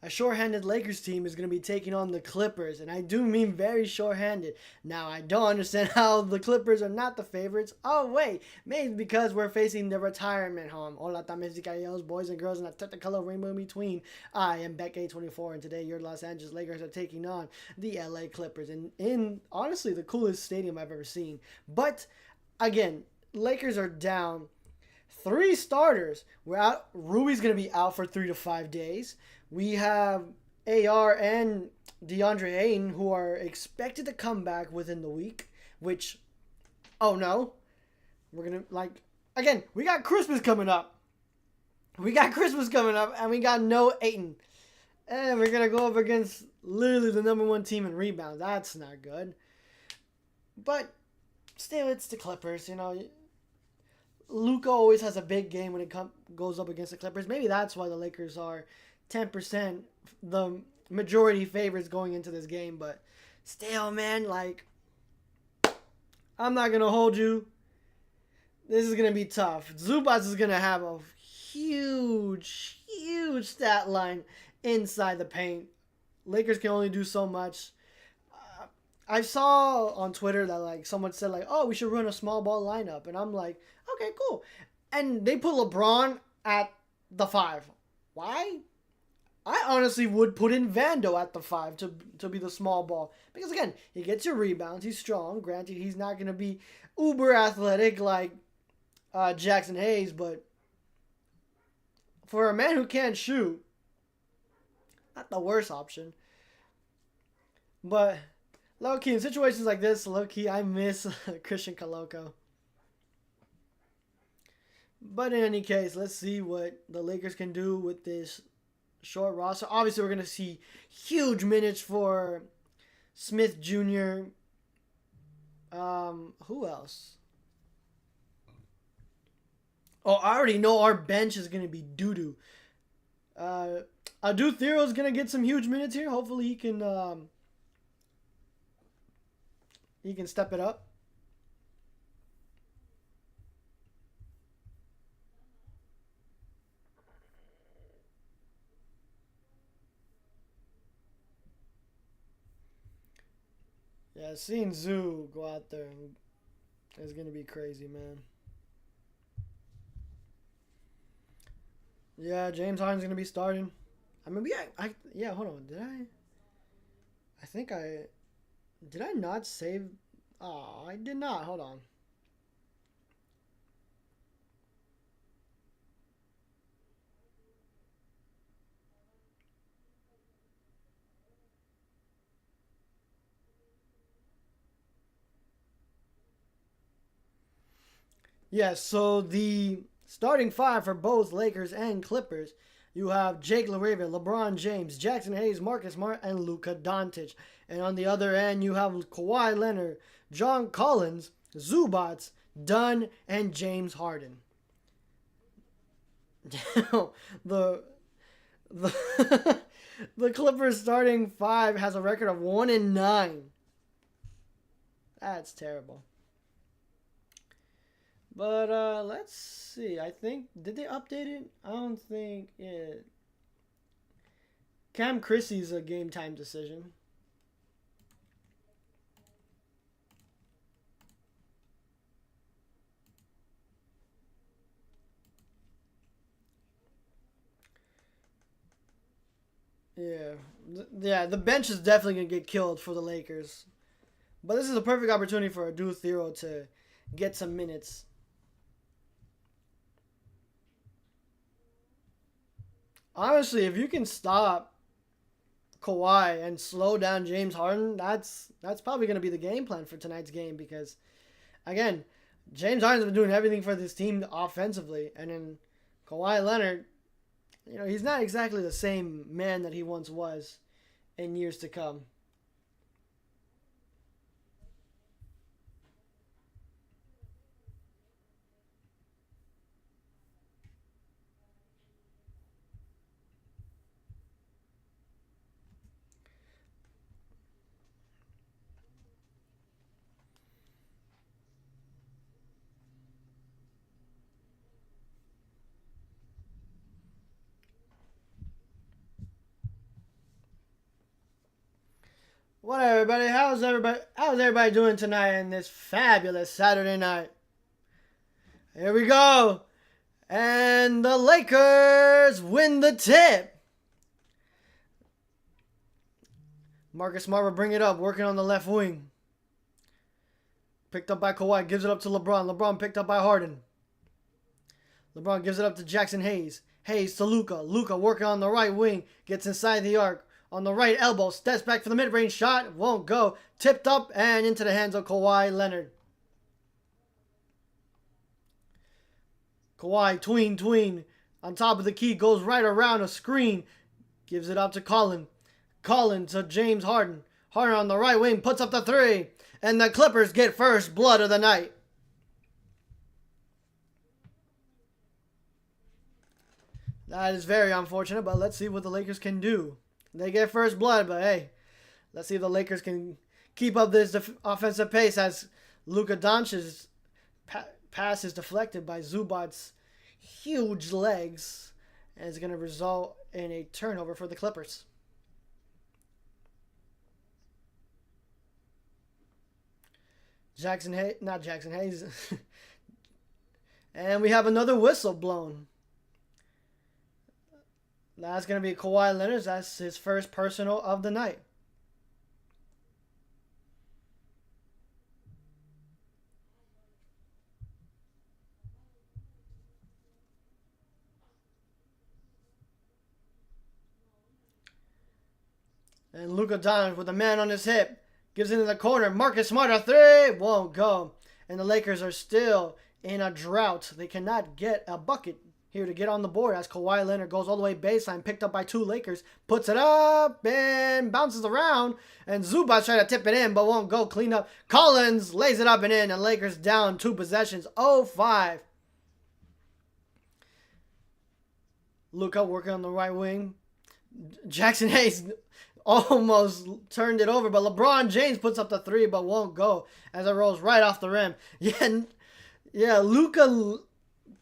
a shorthanded Lakers team is going to be taking on the Clippers, and I do mean very shorthanded. Now, I don't understand how the Clippers are not the favorites. Oh, wait, maybe because we're facing the retirement home. Hola, damas y caballeros, boys and girls, and a technicolor rainbow in between. I am Beck824, and today your Los Angeles Lakers are taking on the LA Clippers in honestly the coolest stadium I've ever seen. But again, Lakers are down 3 starters. We're out. Rui's going to be out for 3 to 5 days. We have AR and DeAndre Ayton who are expected to come back within the week, which, oh no, we're going to, again, we got Christmas coming up. And we got no Ayton. And we're going to go up against literally the #1 team in rebounds. That's not good. But still, it's the Clippers, Luka always has a big game when it goes up against the Clippers. Maybe that's why the Lakers are 10% the majority favorites going into this game. But still, man, I'm not going to hold you. This is going to be tough. Zubac is going to have a huge stat line inside the paint. Lakers can only do so much. I saw on Twitter that someone said oh, we should run a small ball lineup, and I'm like, okay, cool. And they put LeBron at the 5. Why? I honestly would put in Vando at the 5 to be the small ball, because again, he gets your rebounds. He's strong. Granted, he's not gonna be uber athletic like Jackson Hayes, but for a man who can't shoot, not the worst option. But low-key, in situations like this, low-key, I miss Christian Coloco. But in any case, let's see what the Lakers can do with this short roster. Obviously, we're going to see huge minutes for Smith Jr. Who else? Oh, I already know our bench is going to be doo-doo. Adu Thero is going to get some huge minutes here. Hopefully, he can step it up. Yeah, seeing Zoo go out there is going to be crazy, man. Yeah, James Harden's going to be starting. I mean, yeah, hold on. Did I not save? Oh, I did not. Hold on. Yeah, so the starting 5 for both Lakers and Clippers, you have Jake LaRavia, LeBron James, Jackson Hayes, Marcus Smart, and Luka Doncic. And on the other end, you have Kawhi Leonard, John Collins, Zubats, Dunn, and James Harden. the the the Clippers starting 5 has a record of 1-9. That's terrible. But let's see. I think did they update it? I don't think it. Cam Christie's a game time decision. Yeah, yeah. The bench is definitely gonna get killed for the Lakers, but this is a perfect opportunity for Adu Thero to get some minutes. Honestly, if you can stop Kawhi and slow down James Harden, that's probably going to be the game plan for tonight's game, because again, James Harden's been doing everything for this team offensively, and then Kawhi Leonard, he's not exactly the same man that he once was in years to come. What everybody? How's everybody doing tonight in this fabulous Saturday night? Here we go. And the Lakers win the tip. Marcus Smart will bring it up, working on the left wing. Picked up by Kawhi, gives it up to LeBron. LeBron picked up by Harden. LeBron gives it up to Jackson Hayes. Hayes to Luka. Luka working on the right wing, gets inside the arc. On the right elbow, steps back for the mid-range shot. Won't go. Tipped up and into the hands of Kawhi Leonard. Kawhi, tween. On top of the key, goes right around a screen. Gives it up to Collin. Collin to James Harden. Harden on the right wing, puts up the three. And the Clippers get first blood of the night. That is very unfortunate, but let's see what the Lakers can do. They get first blood, but hey, let's see if the Lakers can keep up this offensive pace as Luka Doncic's pass is deflected by Zubac's huge legs, and it's going to result in a turnover for the Clippers. Not Jackson Hayes. And we have another whistle blown. That's going to be Kawhi Leonard. That's his first personal of the night. And Luka Doncic with a man on his hip. Gives it in the corner. Marcus Smart, a three. Won't go. And the Lakers are still in a drought. They cannot get a bucket here to get on the board as Kawhi Leonard goes all the way baseline, picked up by two Lakers, puts it up and bounces around, and Zubac trying to tip it in but won't go. Clean up. Collins lays it up and in, and Lakers down 2 possessions, 0-5. Luka working on the right wing. Jackson Hayes almost turned it over, but LeBron James puts up the three but won't go as it rolls right off the rim. Yeah, Luka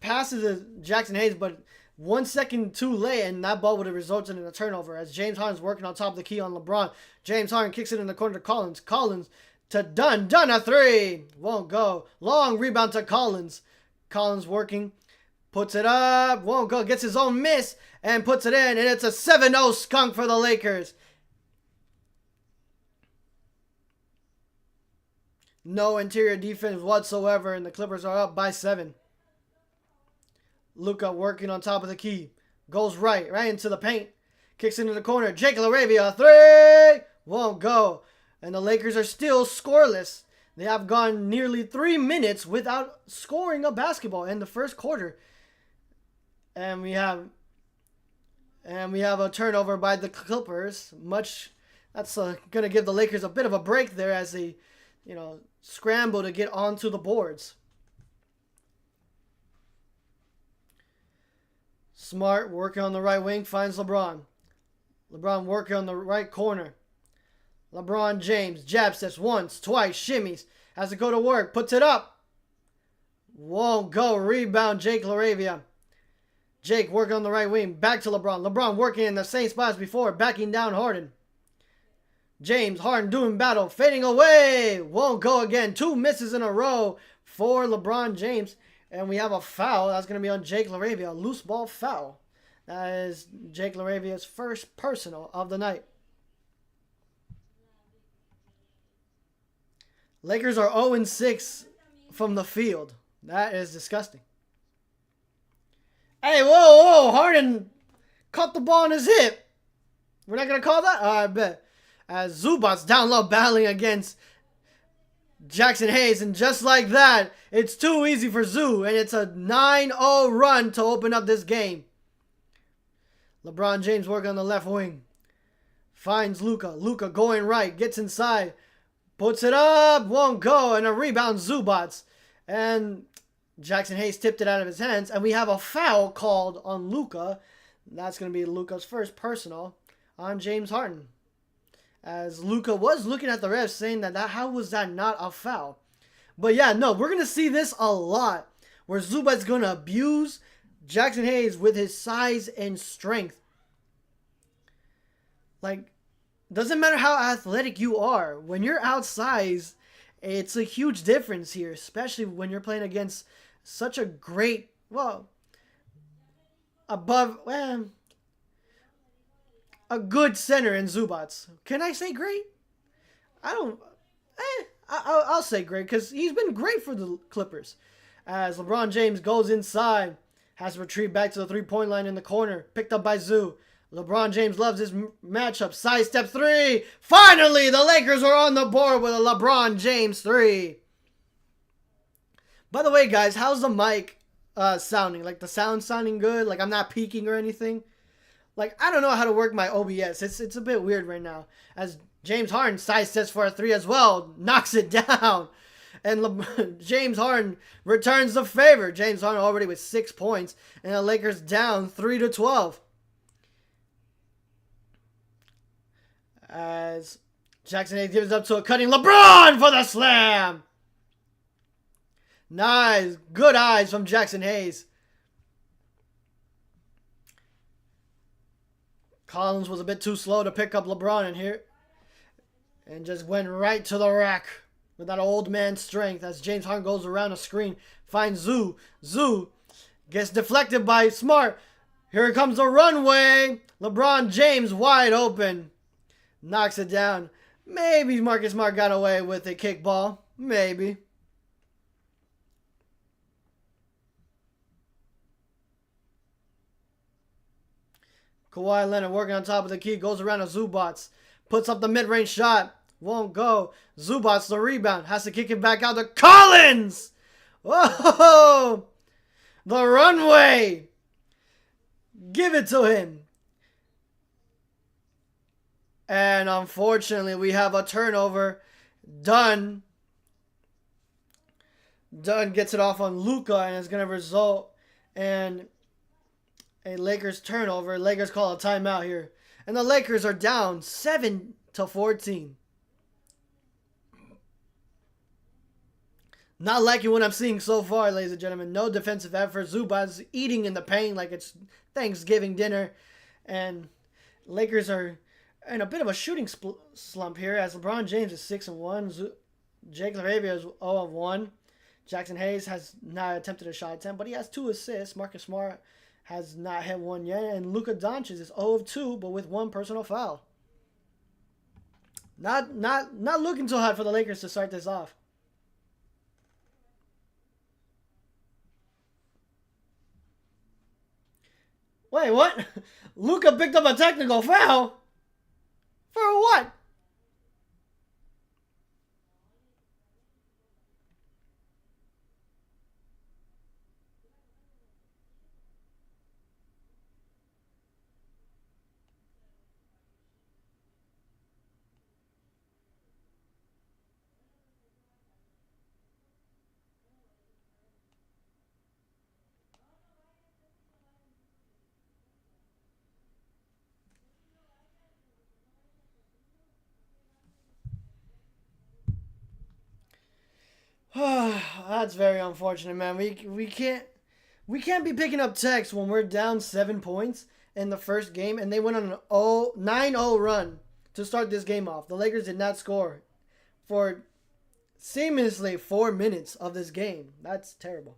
passes to Jackson Hayes, but 1 second too late, and that ball would have resulted in a turnover as James Harden's working on top of the key on LeBron. James Harden kicks it in the corner to Collins. Collins to Dunn. Dunn, a three. Won't go. Long rebound to Collins. Collins working. Puts it up. Won't go. Gets his own miss and puts it in, and it's a 7-0 skunk for the Lakers. No interior defense whatsoever, and the Clippers are up by 7. Luka working on top of the key. Goes right into the paint. Kicks into the corner. Jake LaRavia, three. Won't go. And the Lakers are still scoreless. They have gone nearly 3 minutes without scoring a basketball in the first quarter. And we have a turnover by the Clippers. That's going to give the Lakers a bit of a break there as they, scramble to get onto the boards. Smart working on the right wing, finds LeBron. LeBron working on the right corner. LeBron James, jab steps once, twice, shimmies. Has to go to work, puts it up. Won't go, rebound Jake LaRavia. Jake working on the right wing, back to LeBron. LeBron working in the same spot as before, backing down Harden. James, Harden doing battle, fading away. Won't go again. 2 misses in a row for LeBron James. And we have a foul. That's going to be on Jake LaRavia. A loose ball foul. That is Jake LaRavia's first personal of the night. Lakers are 0-6 from the field. That is disgusting. Hey, whoa. Harden caught the ball on his hip. We're not going to call that? I bet. As Zubac's down low battling against Jackson Hayes, and just like that, it's too easy for Zoo, and it's a 9-0 run to open up this game. LeBron James working on the left wing. Finds Luka. Luka going right, gets inside, puts it up, won't go, and a rebound Zubac's. And Jackson Hayes tipped it out of his hands, and we have a foul called on Luka. That's going to be Luka's first personal on James Harden. As Luka was looking at the refs saying that how was that not a foul? But yeah, no, we're going to see this a lot where Zubac's going to abuse Jackson Hayes with his size and strength. Like, Doesn't matter how athletic you are. When you're outsized, it's a huge difference here, especially when you're playing against such a great, well, above, well, a good center in Zubats. Can I say great? I don't. I'll say great because he's been great for the Clippers. As LeBron James goes inside, has to retreat back to the three-point line in the corner, picked up by Zoo. LeBron James loves his matchup. Sidestep three. Finally, the Lakers are on the board with a LeBron James three. By the way, guys, how's the mic sounding? Like the sound sounding good? Like I'm not peaking or anything? Like I don't know how to work my OBS. It's a bit weird right now. As James Harden sidesteps for a three as well, knocks it down. And James Harden returns the favor. James Harden already with 6 points. And the Lakers down 3-12. As Jackson Hayes gives up to a cutting LeBron for the slam. Nice. Good eyes from Jackson Hayes. Collins was a bit too slow to pick up LeBron in here. And just went right to the rack with that old man strength as James Harden goes around a screen. Finds Zoo. Zoo gets deflected by Smart. Here comes the runway. LeBron James wide open. Knocks it down. Maybe Marcus Smart got away with a kickball. Maybe. Kawhi Leonard working on top of the key. Goes around a Zubats. Puts up the mid-range shot. Won't go. Zubats the rebound. Has to kick it back out to Collins. Whoa! The runway. Give it to him. And unfortunately, we have a turnover. Dunn gets it off on Luka, and it's going to result in a Lakers turnover. Lakers call a timeout here. And the Lakers are down 7-14. Not liking what I'm seeing so far, ladies and gentlemen. No defensive effort. Zubats eating in the paint like it's Thanksgiving dinner. And Lakers are in a bit of a shooting slump here as LeBron James is 6-1. Jake LaRavia is 0-1. Jackson Hayes has not attempted a shot attempt, but he has 2 assists. Marcus Smart has not hit one yet. And Luka Doncic is 0-2, but with 1 personal foul. Not looking too hot for the Lakers to start this off. Wait, what? Luka picked up a technical foul? For what? That's very unfortunate, man. We can't be picking up text when we're down 7 points in the first game, and they went on an 9-0 run to start this game off. The Lakers did not score for seemingly 4 minutes of this game. That's terrible.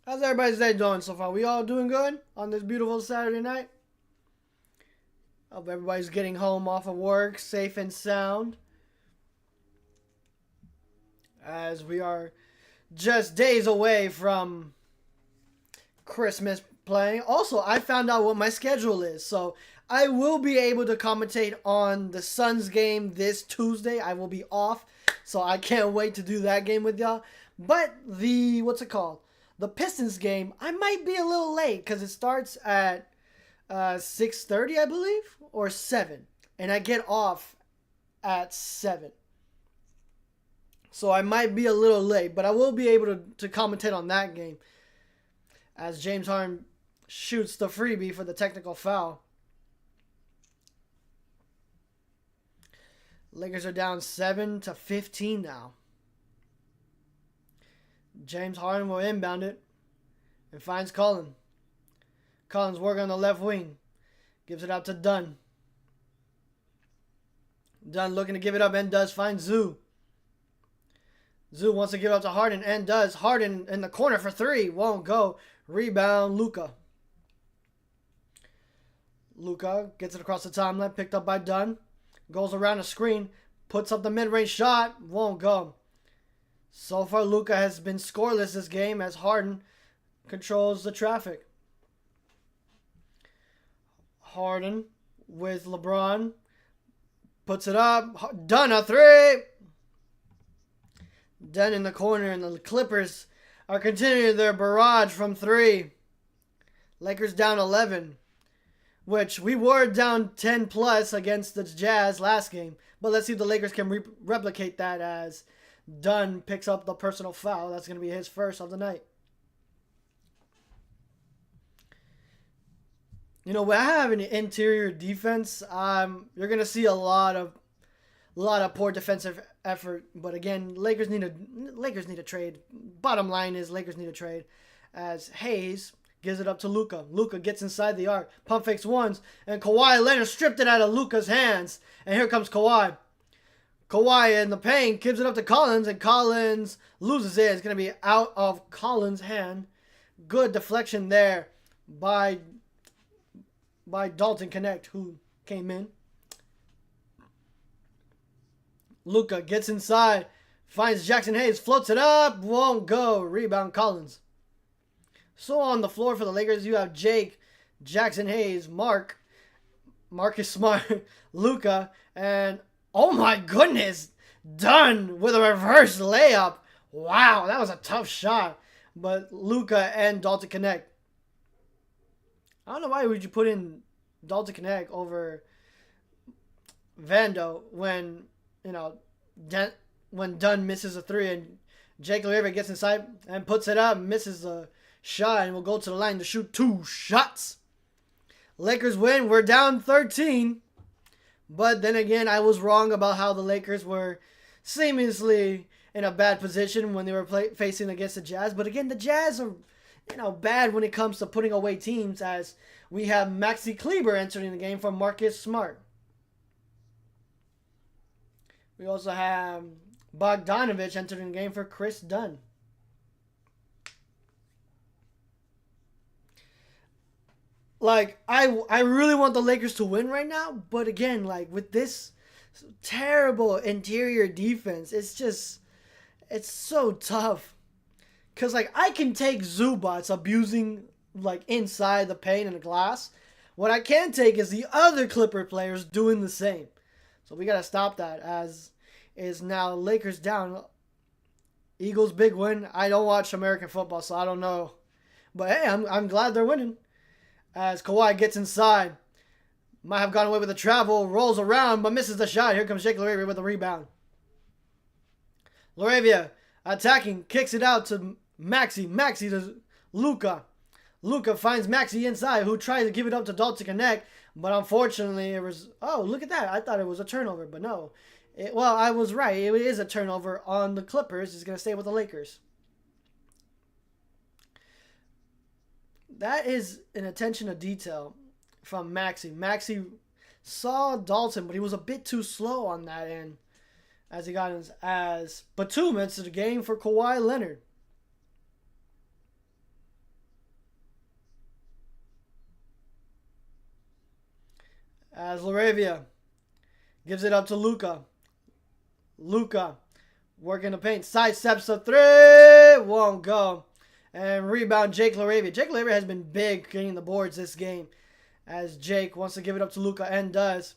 How's everybody's day doing so far? We all doing good on this beautiful Saturday night? Hope everybody's getting home off of work safe and sound. As we are just days away from Christmas playing. Also, I found out what my schedule is. So I will be able to commentate on the Suns game this Tuesday. I will be off. So I can't wait to do that game with y'all. But the, what's it called? The Pistons game, I might be a little late because it starts at 6:30, I believe, or 7. And I get off at 7. So I might be a little late, but I will be able to commentate on that game. as James Harden shoots the freebie for the technical foul. Lakers are down 7-15 now. James Harden will inbound it and finds Collins. Collins working on the left wing. Gives it out to Dunn. Dunn looking to give it up and does find Zoo. Zoo wants to give it up to Harden and does. Harden in the corner for three. Won't go. Rebound, Luka. Luka gets it across the timeline. Picked up by Dunn. Goes around a screen. Puts up the mid-range shot. Won't go. So far, Luka has been scoreless this game as Harden controls the traffic. Harden with LeBron. Puts it up. Dunn a three. Dunn in the corner, and the Clippers are continuing their barrage from three. Lakers down 11, which we were down 10 plus against the Jazz last game. But let's see if the Lakers can replicate that as Dunn picks up the personal foul. That's going to be his first of the night. You know, when I have an interior defense, you're going to see a lot of poor defensive effort. But again, Lakers need a trade. Bottom line is Lakers need a trade as Hayes gives it up to Luka. Luka gets inside the arc. Pump fakes ones. And Kawhi Leonard stripped it out of Luka's hands. And here comes Kawhi. Kawhi in the paint gives it up to Collins. And Collins loses it. It's going to be out of Collins' hand. Good deflection there by Dalton Connect, who came in. Luka gets inside. Finds Jackson Hayes. Floats it up. Won't go. Rebound Collins. So on the floor for the Lakers, you have Jake, Jackson Hayes, Marcus Smart, Luka, and oh my goodness, Dunn with a reverse layup. Wow, that was a tough shot. But Luka and Dalton Connect. I don't know why would you put in Dalton Connect over Vando when, when Dunn misses a three and Jake LaRavia gets inside and puts it up, misses the shot, and will go to the line to shoot 2 shots. Lakers win. We're down 13. But then again, I was wrong about how the Lakers were seamlessly in a bad position when they were facing against the Jazz. But again, the Jazz are, bad when it comes to putting away teams, as we have Maxi Kleber entering the game for Marcus Smart. We also have Bogdanovich entering the game for Chris Dunn. I really want the Lakers to win right now, but again, with this terrible interior defense, it's so tough. Because, I can take Zubats abusing, inside the paint and the glass. What I can't take is the other Clipper players doing the same. So we got to stop that, as is now Lakers down. Eagles big win. I don't watch American football, so I don't know. But, hey, I'm glad they're winning. As Kawhi gets inside. Might have gone away with the travel. Rolls around, but misses the shot. Here comes Jake LaRavia with a rebound. LaRavia attacking. Kicks it out to Maxi. Maxi to Luka. Luka finds Maxi inside, who tries to give it up to Dalton Connect. But unfortunately, it was... Oh, look at that. I thought it was a turnover, but no. I was right. It is a turnover on the Clippers. It's going to stay with the Lakers. That is an attention to detail from Maxi. Maxi saw Dalton, but he was a bit too slow on that end as he got in as Batum entered the game for Kawhi Leonard. As LaRavia gives it up to Luka. Luka working the paint. Sidesteps a three. Won't go. And rebound, Jake LaRavia. Jake LaRavia has been big getting the boards this game, as Jake wants to give it up to Luka and does.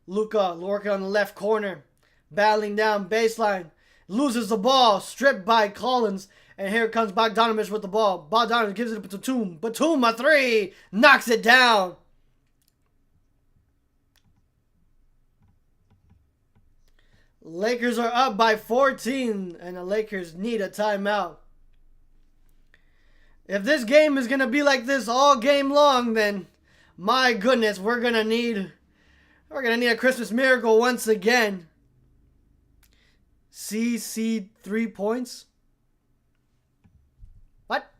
Luka working on the left corner. Battling down baseline. Loses the ball. Stripped by Collins. And here comes Bogdanovich with the ball. Bogdanovich gives it up to Batum. Batum a three. Knocks it down. Lakers are up by 14. And the Lakers need a timeout. If this game is gonna be like this all game long, then my goodness, we're gonna need a Christmas miracle once again. CC 3 points. What?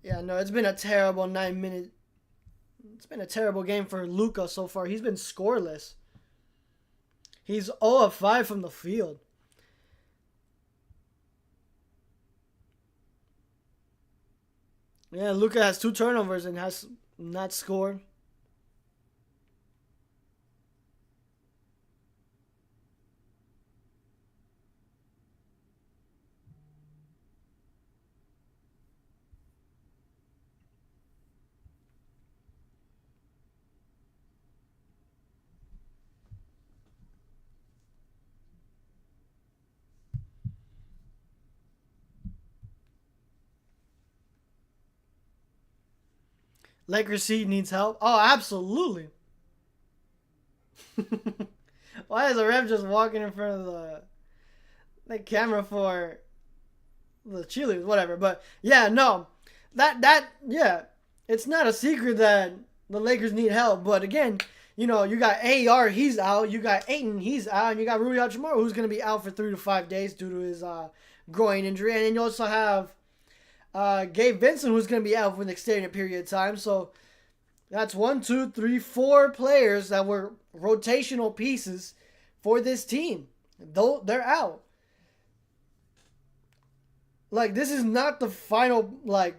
Yeah, no, it's been a terrible 9 minute. It's been a terrible game for Luka so far. He's been scoreless. He's 0 of 5 from the field. Yeah, Luka has 2 turnovers and has not scored. Lakers seat needs help. Oh, absolutely. Why is the ref just walking in front of the camera for the cheerleaders? Whatever. But yeah, no, yeah, it's not a secret that the Lakers need help. But again, you know, you got AR, he's out. You got Ayton, he's out, and you got Rui-out tomorrow, who's going to be out for 3 to 5 days due to his groin injury, and then you also have Gabe Vincent, who's going to be out for an extended period of time. So that's 1, 2, 3, 4 players that were rotational pieces for this team. Though they're out. Like, this is not the final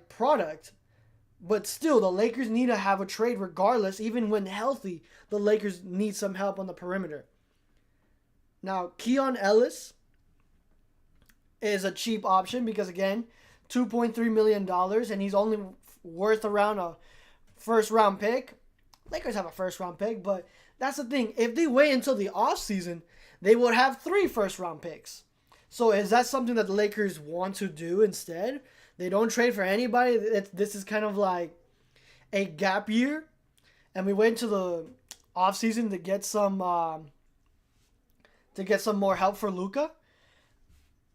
product, but still, the Lakers need to have a trade regardless. Even when healthy, the Lakers need some help on the perimeter. Now, Keon Ellis is a cheap option because, again, $2.3 million, and he's only worth around a first-round pick. Lakers have a first-round pick, but that's the thing. If they wait until the offseason, they would have 3 first-round picks. So is that something that the Lakers want to do instead? They don't trade for anybody. This is kind of like a gap year, and we wait until the offseason to get some more help for Luka.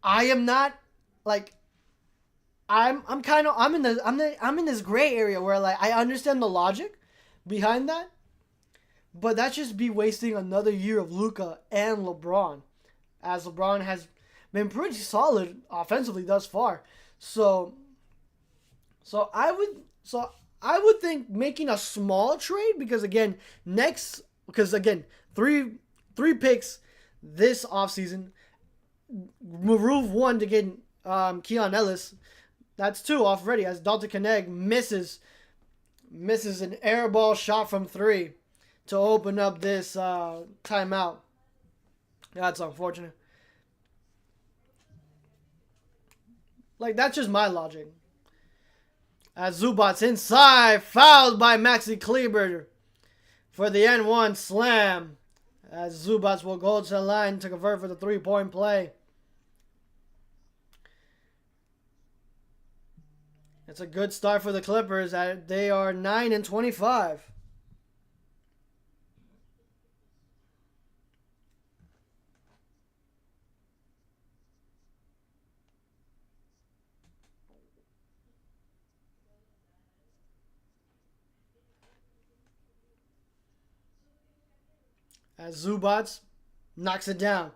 I am not like I'm in this gray area where I understand the logic behind that, but that's just be wasting another year of Luka and LeBron, as LeBron has been pretty solid offensively thus far. So I would think making a small trade because three picks this offseason. Remove 1 to get Keon Ellis. That's 2 off already as Dalton Knecht misses an air ball shot from 3 to open up this timeout. That's unfortunate. That's just my logic. As Zubac's inside, fouled by Maxi Kleber for the N1 slam. As Zubac's will go to the line to convert for the 3-point play. It's a good start for the Clippers. They are 9-25. As Zubats knocks it down.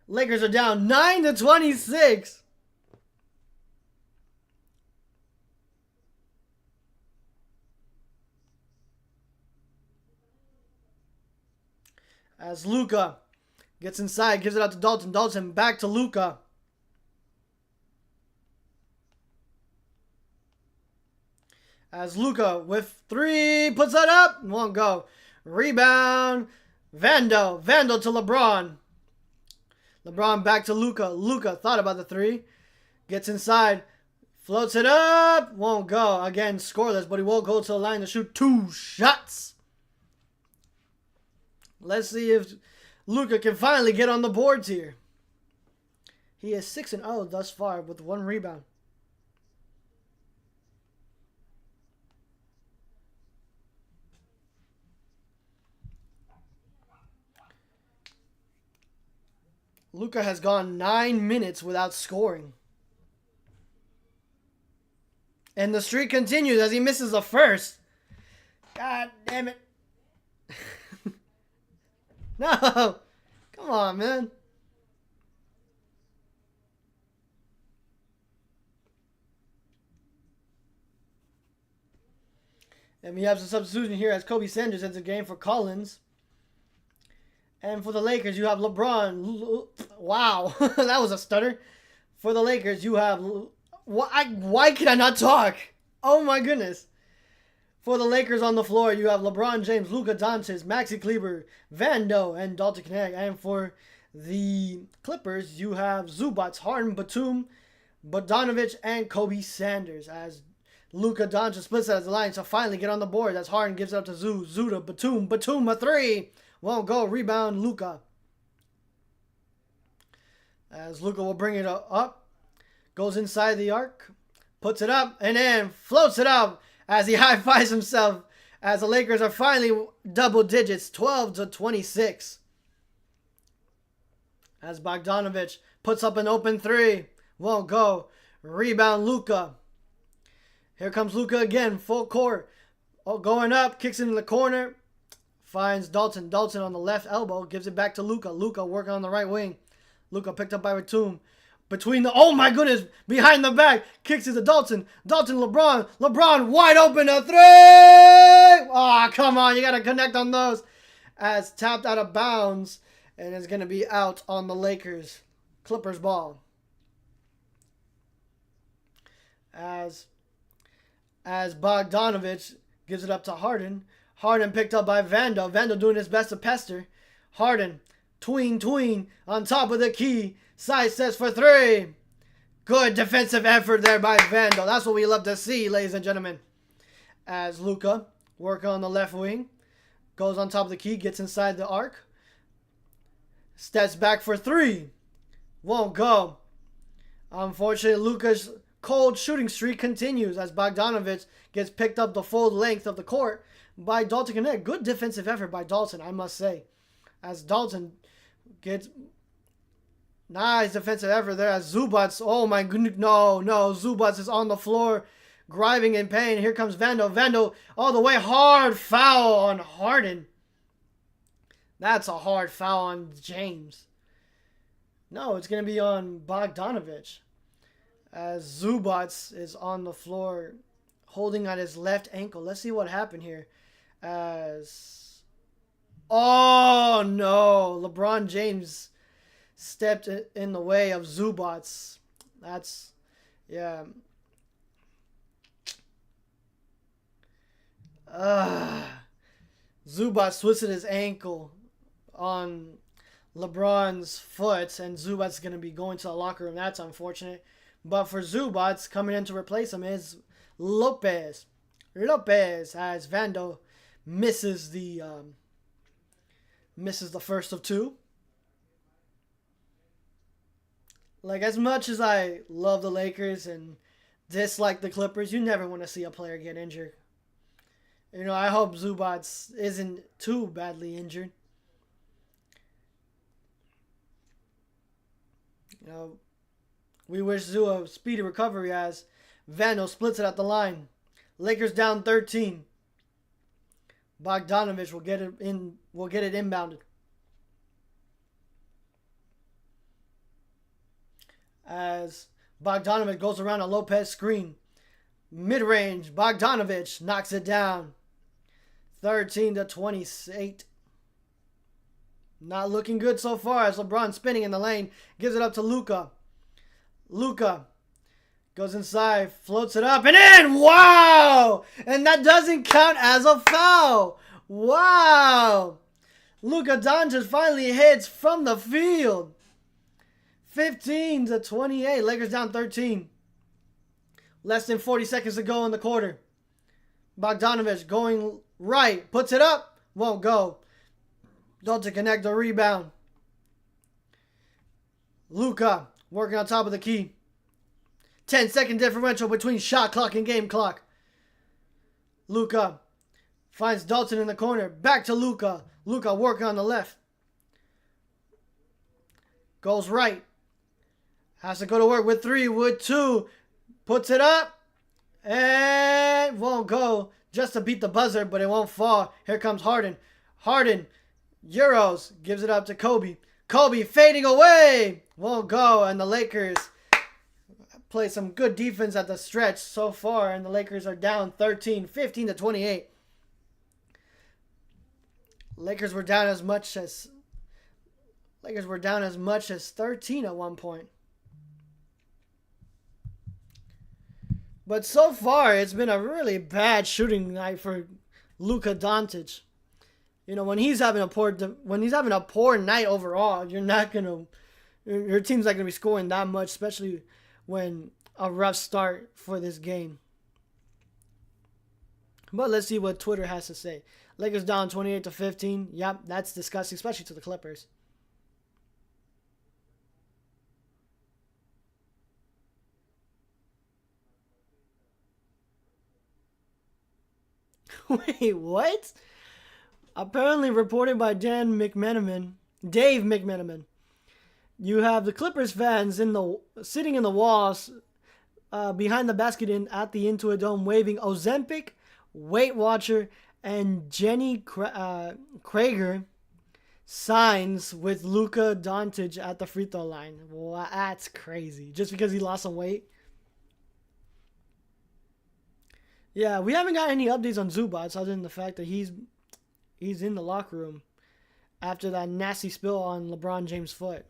Lakers are down 9-26. As Luka gets inside, gives it out to Dalton. Dalton back to Luka. As Luka with 3, puts that up, won't go. Rebound. Vandal to LeBron. LeBron back to Luka. Luka thought about the 3. Gets inside. Floats it up. Won't go. Again, scoreless, but he will go to the line to shoot 2 shots. Let's see if Luka can finally get on the boards here. He is 6-0 thus far with 1 rebound. Luka has gone 9 minutes without scoring. And the streak continues as he misses the first. God damn it. No. Come on, man. And we have some substitution here as Kobe Sanders enters the game for Collins. And for the Lakers, you have LeBron. Wow, that was a stutter. For the Lakers, you have... Why can I not talk? Oh my goodness. For the Lakers on the floor, you have LeBron James, Luka Doncic, Maxi Kleber, Vando, and Dalton Knecht. And for the Clippers, you have Zubac, Harden, Batum, Bogdanovic, and Kobe Sanders. As Luka Doncic splits out the line to finally get on the board as Harden gives it up to Zuda, Batum, a three. Won't go. Rebound, Luka. As Luka will bring it up. Goes inside the arc. Puts it up. And then floats it up as he high-fives himself. As the Lakers are finally double digits. 12-26. As Bogdanovic puts up an open three. Won't go. Rebound, Luka. Here comes Luka again. Full court. Oh, going up. Kicks it in the corner. Finds Dalton. Dalton on the left elbow. Gives it back to Luka. Luka working on the right wing. Luka picked up by Batum. Between the... Oh my goodness. Behind the back. Kicks it to Dalton. Dalton, LeBron. LeBron wide open. A three. Oh, come on. You got to connect on those. As tapped out of bounds. And it's going to be out on the Lakers. Clippers ball. As Bogdanovic gives it up to Harden. Harden picked up by Vando. Vando doing his best to pester. Harden, tween, on top of the key. Side steps for three. Good defensive effort there by Vando. That's what we love to see, ladies and gentlemen. As Luka, working on the left wing. Goes on top of the key, gets inside the arc. Steps back for three. Won't go. Unfortunately, Luka's cold shooting streak continues as Bogdanovic gets picked up the full length of the court by Dalton Knecht. Good defensive effort by Dalton, I must say. As Dalton gets... Nice defensive effort there as Zubac. Oh my goodness. No. Zubac is on the floor, grinding in pain. Here comes Vando. Vando all the way. Hard foul on Harden. That's a hard foul on James. No, it's going to be on Bogdanovic. As Zubac is on the floor holding on his left ankle. Let's see what happened here. As... Oh, no. LeBron James stepped in the way of Zubac. That's... Yeah. Zubac twisted his ankle on LeBron's foot, and Zubac's going to be going to the locker room. That's unfortunate. But for Zubac, coming in to replace him is Lopez. As Vando misses the first of two. Like, as much as I love the Lakers and dislike the Clippers, you never want to see a player get injured. You know, I hope Zubac isn't too badly injured. You know, we wish Zoo a speedy recovery as Vando splits it at the line. Lakers down 13. Bogdanovic will get it inbounded. As Bogdanovic goes around a Lopez screen. Mid-range, Bogdanovic knocks it down. 13-28. Not looking good so far as LeBron spinning in the lane. Gives it up to Luka. Luka goes inside, floats it up, and in! Wow! And that doesn't count as a foul. Wow! Luka Doncic finally hits from the field. 15-28. Lakers down 13. Less than 40 seconds to go in the quarter. Bogdanovic going right. Puts it up. Won't go. Dalton Knecht the rebound. Luka working on top of the key. 10-second differential between shot clock and game clock. Luka finds Dalton in the corner. Back to Luka. Luka working on the left. Goes right. Has to go to work with 3, with 2. Puts it up. And won't go. Just to beat the buzzer, but it won't fall. Here comes Harden. Harden. Euros. Gives it up to Kobe. Kobe fading away. Won't go. And the Lakers play some good defense at the stretch so far. And the Lakers are down 13, 15 to 28. Lakers were down as much as 13 at one point. But so far, it's been a really bad shooting night for Luka Doncic. You know, when he's having a poor night overall, your team's not gonna be scoring that much, especially when a rough start for this game. But let's see what Twitter has to say. Lakers down 28 to 15. Yep, that's disgusting, especially to the Clippers. Wait, what? Apparently reported by Dave McMenamin. You have the Clippers fans sitting in the walls behind the basket at the Intuit Dome waving Ozempic, Weight Watcher, and Jenny Krager signs with Luka Doncic at the free throw line. Well, that's crazy. Just because he lost some weight? Yeah, we haven't got any updates on Zubats other than the fact that he's in the locker room after that nasty spill on LeBron James' foot.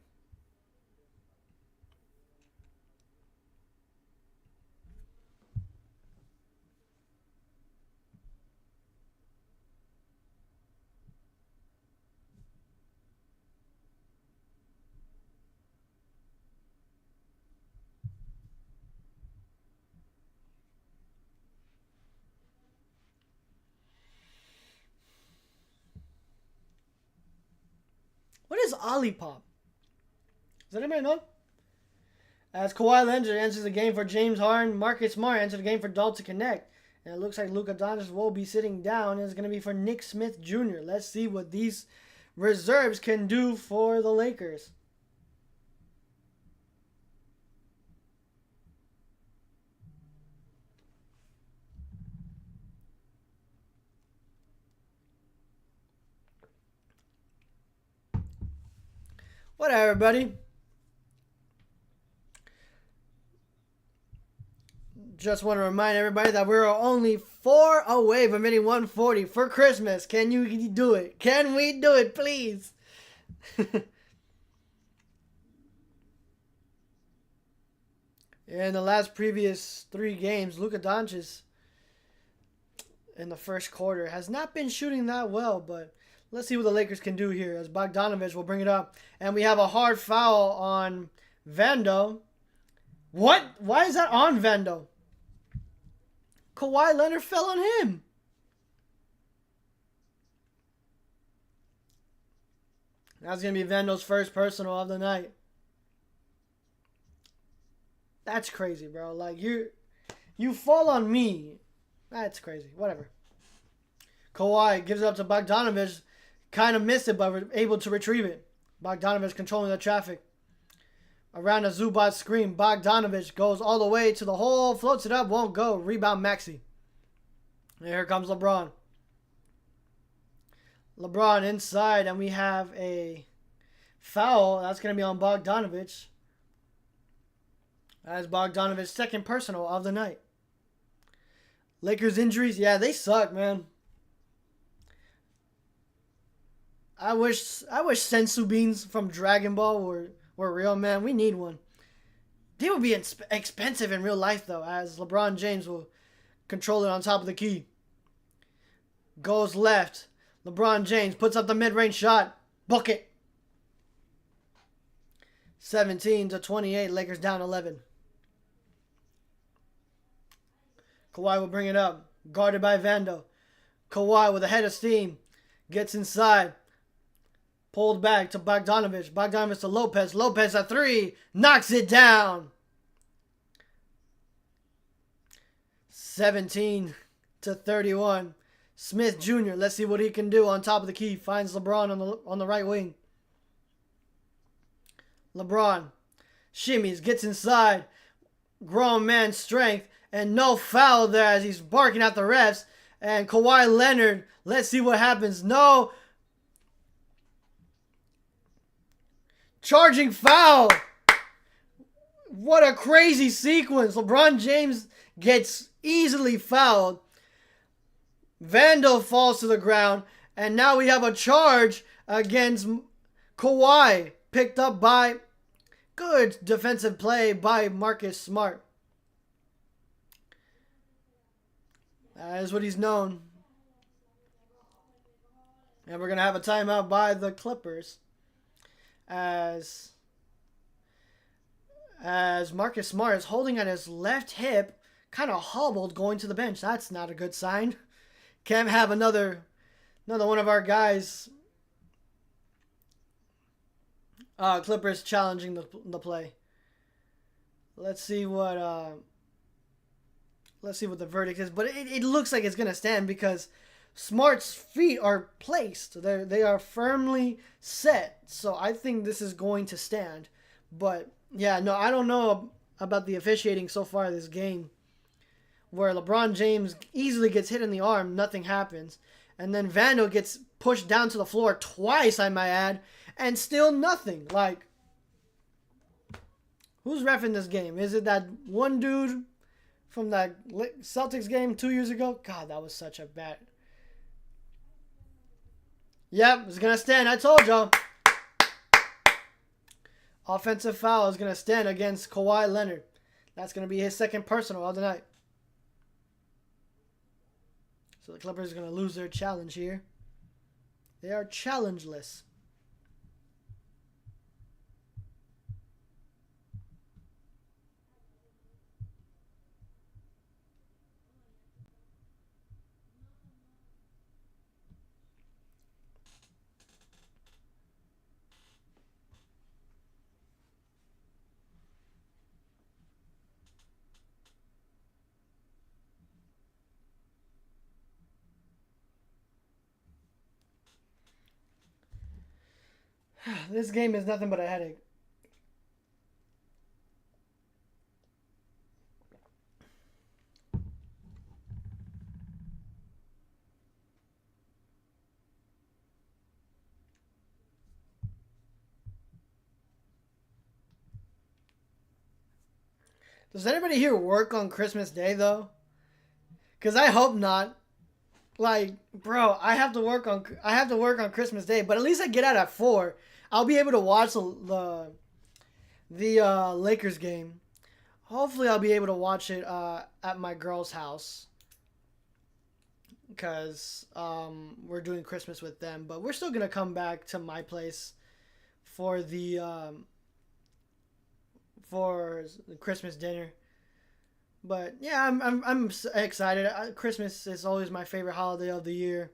What is Olipop? Does anybody know? As Kawhi Leonard enters the game for James Harden, Marcus Smart enters the game for Dalton Connect. And it looks like Luka Doncic will be sitting down. And it's going to be for Nick Smith Jr. Let's see what these reserves can do for the Lakers. Whatever, buddy. Just want to remind everybody that we're only 4 away from hitting 140 for Christmas. Can you do it? Can we do it, please? In the previous 3 games, Luka Doncic in the first quarter has not been shooting that well, but let's see what the Lakers can do here as Bogdanovich will bring it up. And we have a hard foul on Vando. What? Why is that on Vando? Kawhi Leonard fell on him. That's going to be Vando's first personal of the night. That's crazy, bro. Like, you fall on me. That's crazy. Whatever. Kawhi gives it up to Bogdanovich. Kind of missed it, but we're able to retrieve it. Bogdanovich controlling the traffic. Around a Zubac screen. Bogdanovich goes all the way to the hole. Floats it up. Won't go. Rebound Maxey. And here comes LeBron. LeBron inside. And we have a foul. That's going to be on Bogdanovich. That's Bogdanovich's second personal of the night. Lakers injuries. Yeah, they suck, man. I wish sensu beans from Dragon Ball were real, man. We need one. They would be expensive in real life, though, as LeBron James will control it on top of the key. Goes left. LeBron James puts up the mid-range shot. Book it. 17 to 28. Lakers down 11. Kawhi will bring it up. Guarded by Vando. Kawhi with a head of steam. Gets inside. Pulled back to Bogdanovich. Bogdanovich to Lopez. Lopez at 3. Knocks it down. 17 to 31. Smith Jr. Let's see what he can do on top of the key. Finds LeBron on the right wing. LeBron shimmies, gets inside. Grown man strength. And no foul there as he's barking at the refs. And Kawhi Leonard, let's see what happens. No. Charging foul. What a crazy sequence. LeBron James gets easily fouled. Vandal falls to the ground. And now we have a charge against Kawhi. Picked up by good defensive play by Marcus Smart. That is what he's known. And we're going to have a timeout by the Clippers. As Marcus Smart is holding at his left hip, kind of hobbled going to the bench. That's not a good sign. Can't have another one of our guys, Clippers, challenging the play. Let's see what the verdict is. But it looks like it's gonna stand because Smart's feet are placed. They are firmly set. So I think this is going to stand. But yeah, no, I don't know about the officiating so far this game, where LeBron James easily gets hit in the arm, nothing happens. And then Vandal gets pushed down to the floor twice, I might add, and still nothing. Like, who's reffing this game? Is it that one dude from that Celtics game 2 years ago? God, that was such a bad... Yep, it's going to stand. I told y'all. Offensive foul is going to stand against Kawhi Leonard. That's going to be his second personal of the night. So the Clippers are going to lose their challenge here. They are challengeless. This game is nothing but a headache. Does anybody here work on Christmas Day, though? Because I hope not. Like, bro, I have to work on Christmas Day, but at least I get out at 4. I'll be able to watch the Lakers game. Hopefully, I'll be able to watch it at my girl's house, because we're doing Christmas with them. But we're still gonna come back to my place for the Christmas dinner. But yeah, I'm excited. Christmas is always my favorite holiday of the year.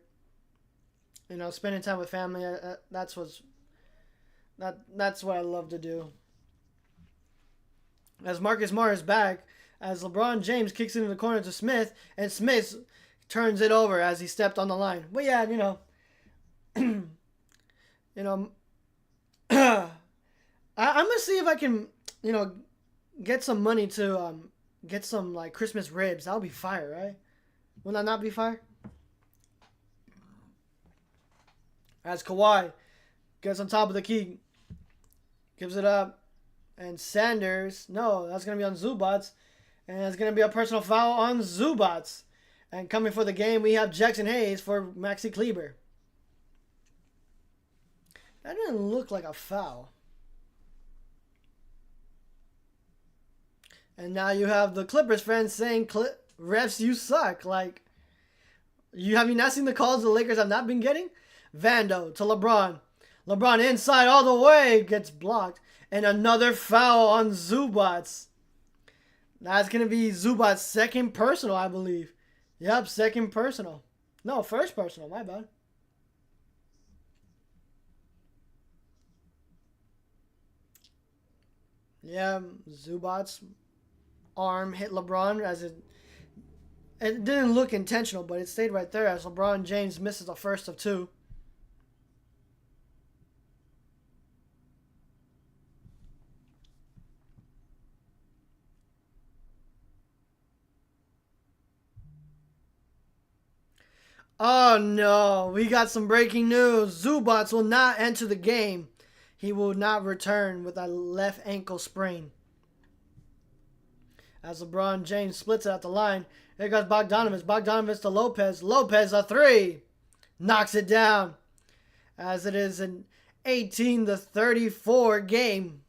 You know, spending time with family. That's what I love to do. As Marcus Smart is back, as LeBron James kicks it in the corner to Smith, and Smith turns it over as he stepped on the line. But yeah, you know, I'm gonna see if I can, get some money to get some like Christmas ribs. That'll be fire, right? Will that not be fire? As Kawhi gets on top of the key, gives it up, and Sanders, no, that's going to be on Zubats, and it's going to be a personal foul on Zubats. And coming for the game, we have Jackson Hayes for Maxi Kleber. That didn't look like a foul. And now you have the Clippers fans saying, refs, you suck. Like, have you not seen the calls the Lakers have not been getting? Vando to LeBron. LeBron inside all the way, gets blocked. And another foul on Zubats. That's going to be Zubats' second personal, I believe. Yep, second personal. No, first personal, my bad. Yeah, Zubats' arm hit LeBron as it didn't look intentional, but it stayed right there as LeBron James misses the first of 2. Oh no, we got some breaking news. Zubac will not enter the game. He will not return with a left ankle sprain. As LeBron James splits it at the line, here goes Bogdanovich. Bogdanovich to Lopez. Lopez a three. Knocks it down. As it is an 18-34 game.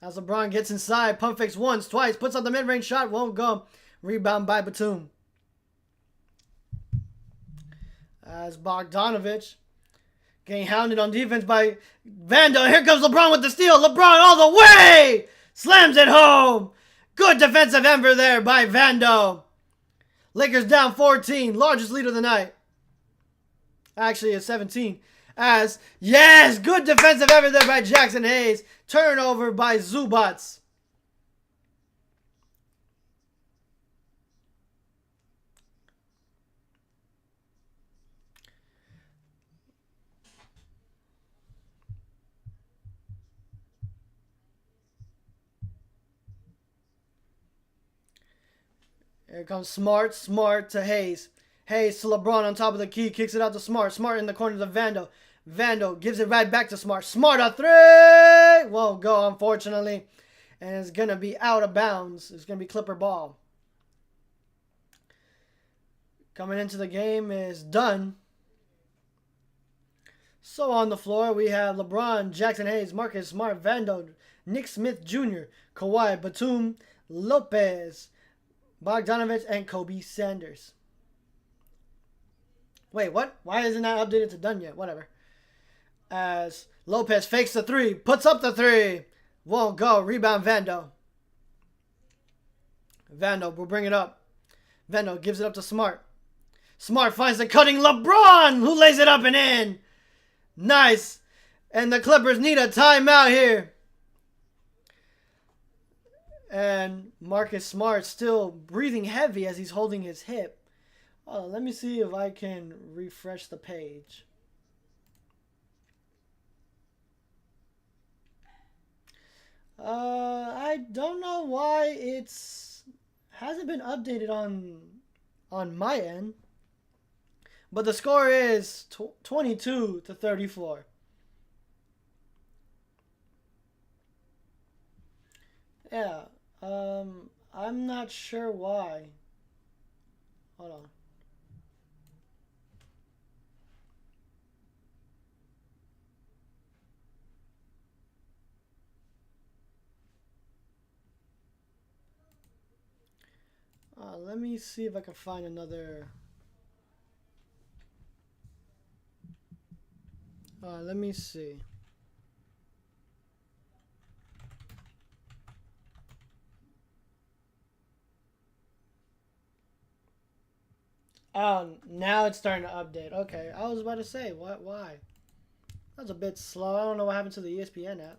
As LeBron gets inside, pump fakes once, twice, puts up the mid-range shot, won't go. Rebound by Batum. As Bogdanovich getting hounded on defense by Vando. Here comes LeBron with the steal. LeBron all the way! Slams it home. Good defensive effort there by Vando. Lakers down 14. Largest lead of the night. Actually, it's 17. As, yes, good defensive effort there by Jackson Hayes. Turnover by Zubac. Here comes Smart. Smart to Hayes. Hayes to LeBron on top of the key. Kicks it out to Smart. Smart in the corner to Vando. Vando gives it right back to Smart. Smart a three! Won't go, unfortunately. And it's going to be out of bounds. It's going to be Clipper ball. Coming into the game is Dunn. So on the floor, we have LeBron, Jackson Hayes, Marcus Smart, Vando, Nick Smith Jr., Kawhi, Batum, Lopez, Bogdanovich, and Kobe Sanders. Wait, what? Why isn't that updated to Dunn yet? Whatever. As Lopez fakes the three, puts up the three. Won't go. Rebound Vando. Vando will bring it up. Vando gives it up to Smart. Smart finds the cutting LeBron, who lays it up and in. Nice. And the Clippers need a timeout here. And Marcus Smart still breathing heavy as he's holding his hip. Let me see if I can refresh the page. I don't know why hasn't been updated on my end. But the score is 22-34. Yeah. I'm not sure why. Hold on. Let me see if I can find another. Let me see. Oh, now it's starting to update. Okay, I was about to say, what? Why? That was a bit slow. I don't know what happened to the ESPN app.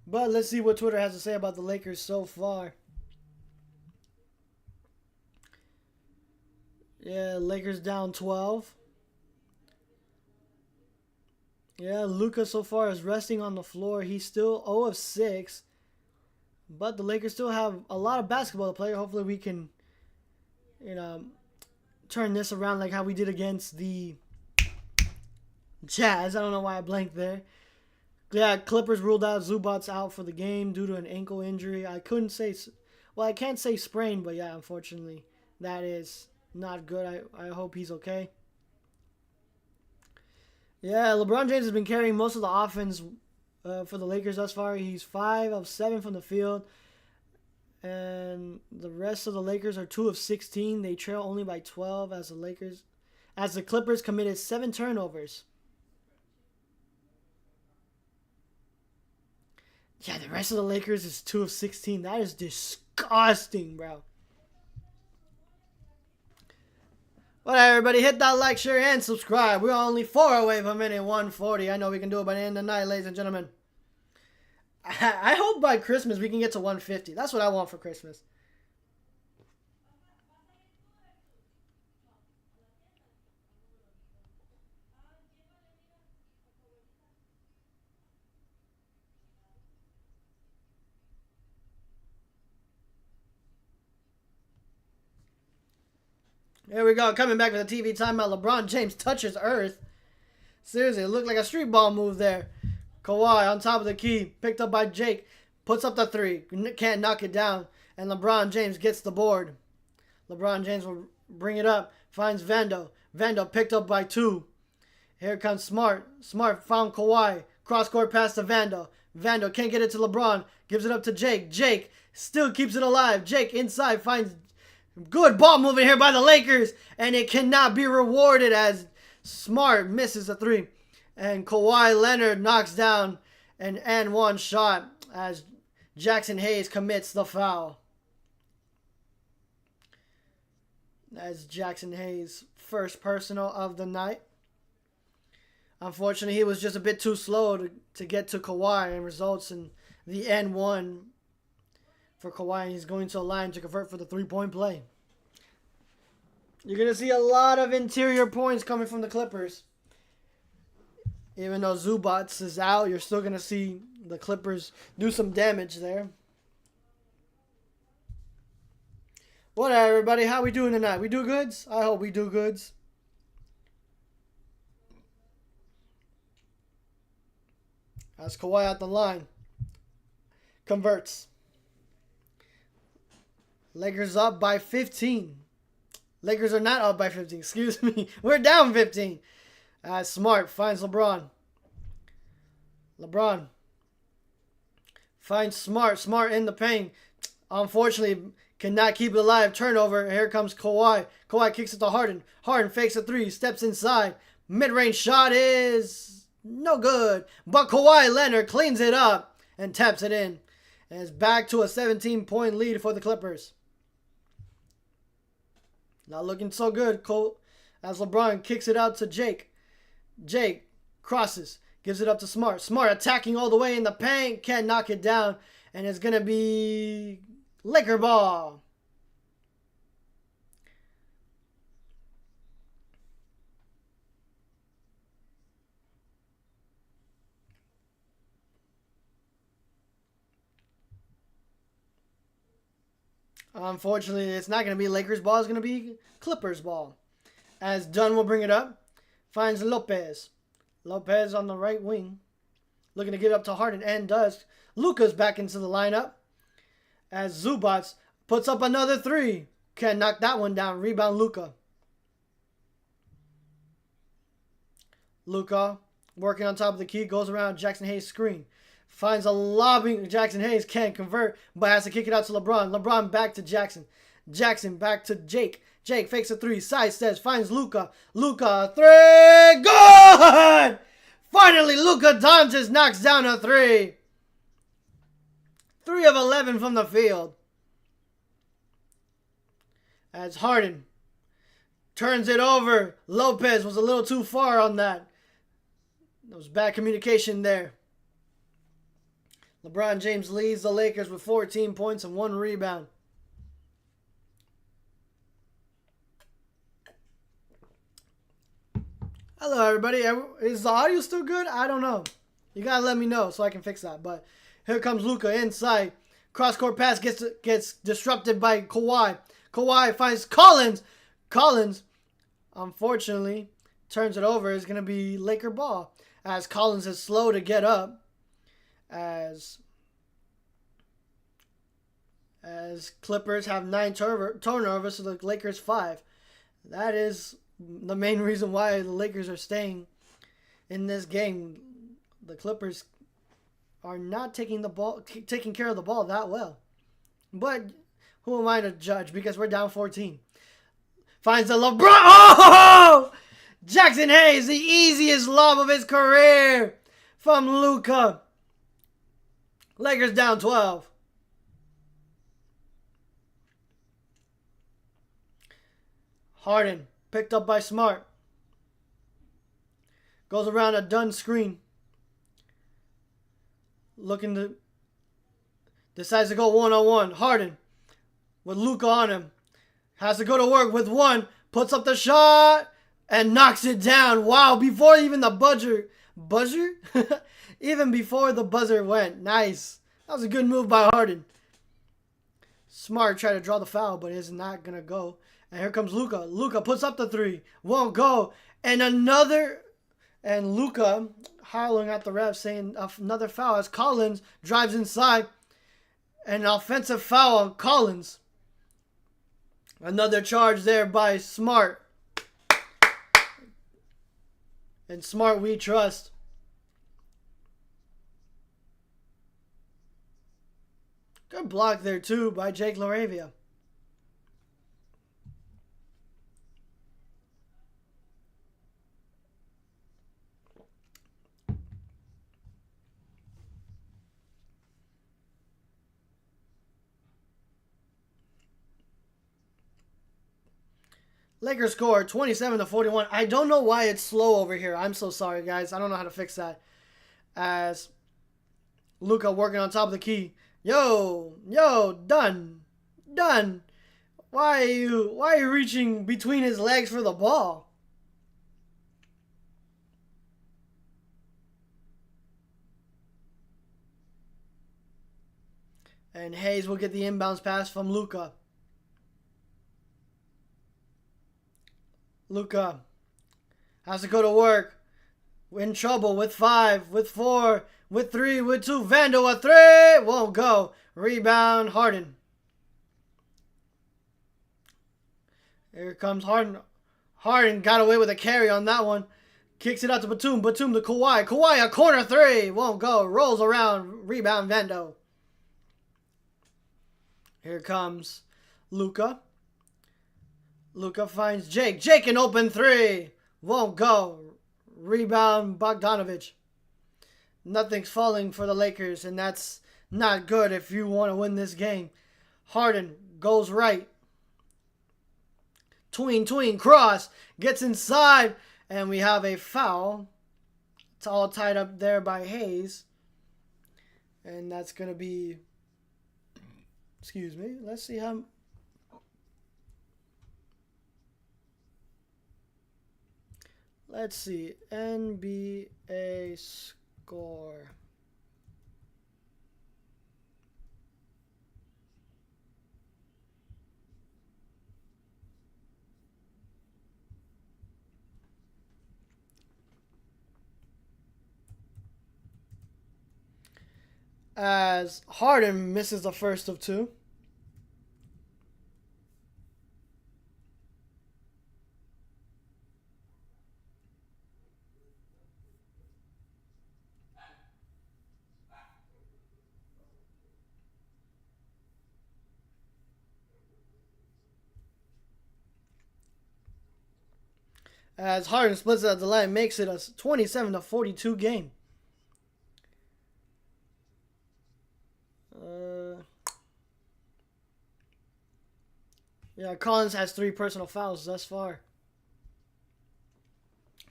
But let's see what Twitter has to say about the Lakers so far. Yeah, Lakers down 12. Yeah, Luka so far is resting on the floor. He's still 0 of 6. But the Lakers still have a lot of basketball to play. Hopefully we can, turn this around like how we did against the Jazz. I don't know why I blanked there. Yeah, Clippers ruled out Zubac out for the game due to an ankle injury. I can't say sprain, but yeah, unfortunately, that is not good. I hope he's okay. Yeah, LeBron James has been carrying most of the offense for the Lakers thus far. He's 5 of 7 from the field. And the rest of the Lakers are 2 of 16. They trail only by 12 as the Clippers committed 7 turnovers. Yeah, the rest of the Lakers is 2 of 16. That is disgusting, bro. Well, everybody, hit that like, share, and subscribe. We're only 4 away from minute 140. I know we can do it by the end of the night, ladies and gentlemen. I hope by Christmas we can get to 150. That's what I want for Christmas. Here we go. Coming back with a TV timeout. LeBron James touches earth. Seriously, it looked like a street ball move there. Kawhi on top of the key. Picked up by Jake. Puts up the three. Can't knock it down. And LeBron James gets the board. LeBron James will bring it up. Finds Vando. Vando picked up by 2. Here comes Smart. Smart found Kawhi. Cross-court pass to Vando. Vando can't get it to LeBron. Gives it up to Jake. Jake still keeps it alive. Jake inside finds good ball moving here by the Lakers. And it cannot be rewarded as Smart misses a 3. And Kawhi Leonard knocks down an and-one shot as Jackson Hayes commits the foul. That's Jackson Hayes' first personal of the night. Unfortunately, he was just a bit too slow to get to Kawhi and results in the N1 for Kawhi. And he's going to a line to convert for the three-point play. You're going to see a lot of interior points coming from the Clippers. Even though Zubac is out, you're still going to see the Clippers do some damage there. What up, everybody? How we doing tonight? We do goods? I hope we do goods. That's Kawhi at the line. Converts. Lakers up by 15. Lakers are not up by 15. Excuse me. We're down 15. Smart finds LeBron. LeBron finds Smart. Smart in the paint. Unfortunately, cannot keep it alive. Turnover. Here comes Kawhi. Kawhi kicks it to Harden. Harden fakes a 3. Steps inside. Mid-range shot is no good. But Kawhi Leonard cleans it up and taps it in. And it's back to a 17-point lead for the Clippers. Not looking so good, Cole. As LeBron kicks it out to Jake. Jake crosses. Gives it up to Smart. Smart attacking all the way in the paint. Can't knock it down. And it's going to be Laker ball. Unfortunately, it's not going to be Lakers ball. It's going to be Clippers ball. As Dunn will bring it up. Finds Lopez. Lopez on the right wing. Looking to give it up to Harden and does. Luka's back into the lineup. As Zubac puts up another 3. Can't knock that one down. Rebound Luka. Luka working on top of the key. Goes around Jackson Hayes' screen. Finds a lobbing. Jackson Hayes can't convert, but has to kick it out to LeBron. LeBron back to Jackson. Jackson back to Jake. Jake fakes a 3. Side steps. Finds Luka. Luka 3. Good! Finally, Luka Doncic knocks down a 3. 3 of 11 from the field. As Harden turns it over. Lopez was a little too far on that. There was bad communication there. LeBron James leads the Lakers with 14 points and 1 rebound. Hello, everybody. Is the audio still good? I don't know. You got to let me know so I can fix that. But here comes Luka inside. Cross-court pass gets disrupted by Kawhi. Kawhi finds Collins. Collins, unfortunately, turns it over. It's going to be Laker ball. As Collins is slow to get up. As Clippers have 9 turnovers to the Lakers 5. That is the main reason why the Lakers are staying in this game. The Clippers are not taking care of the ball that well. But who am I to judge? Because we're down 14. Finds the LeBron. Oh! Jackson Hayes, the easiest lob of his career from Luka. Lakers down 12. Harden picked up by Smart. Goes around a Dunn screen. Decides to go one-on-one. Harden with Luka on him. Has to go to work with 1. Puts up the shot and knocks it down. Wow, before even the buzzer? Even before the buzzer went. Nice. That was a good move by Harden. Smart tried to draw the foul, but it's not going to go. And here comes Luka. Luka puts up the three. Won't go. And another. And Luka howling at the ref saying another foul as Collins drives inside. An offensive foul on Collins. Another charge there by Smart. And Smart we trust. Good block there too by Jake LaRavia. Lakers score 27-41. I don't know why it's slow over here. I'm so sorry, guys. I don't know how to fix that. As Luka working on top of the key. Yo, done. Why are you reaching between his legs for the ball? And Hayes will get the inbounds pass from Luka. Luka has to go to work. In trouble with 5, with 4, with 3, with 2. Vando a 3. Won't go. Rebound, Harden. Here comes Harden. Harden got away with a carry on that one. Kicks it out to Batum. Batum to Kawhi. Kawhi a corner 3. Won't go. Rolls around. Rebound, Vando. Here comes Luka. Luka finds Jake. Jake an open 3. Won't go. Rebound, Bogdanovich. Nothing's falling for the Lakers, and that's not good if you want to win this game. Harden goes right. Tween, cross. Gets inside, and we have a foul. It's all tied up there by Hayes. And that's going to be... Excuse me. Let's see how... Let's see. NBA score. As Harden misses the first of 2. As Harden splits it at the line, makes it a 27-42 game. Yeah, Collins has 3 personal fouls thus far.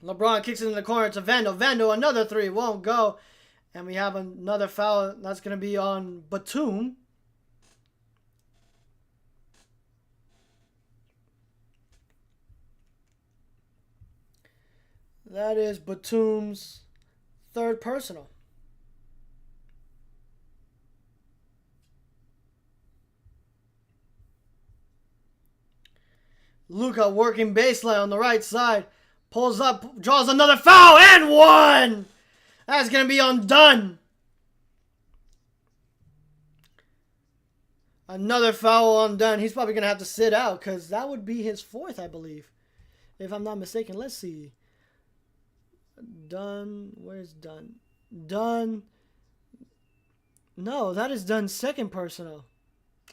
LeBron kicks it in the corner to Vando. Vando, another 3. Won't go. And we have another foul. That's going to be on Batum. That is Batum's 3rd personal. Luka working baseline on the right side. Pulls up, draws another foul, and 1! That's going to be on Dunn. Another foul on Dunn. He's probably going to have to sit out because that would be his 4th, I believe. If I'm not mistaken. Let's see. Dunn. Where's Dunn? Dunn. No, that is Dunn's 2nd personal.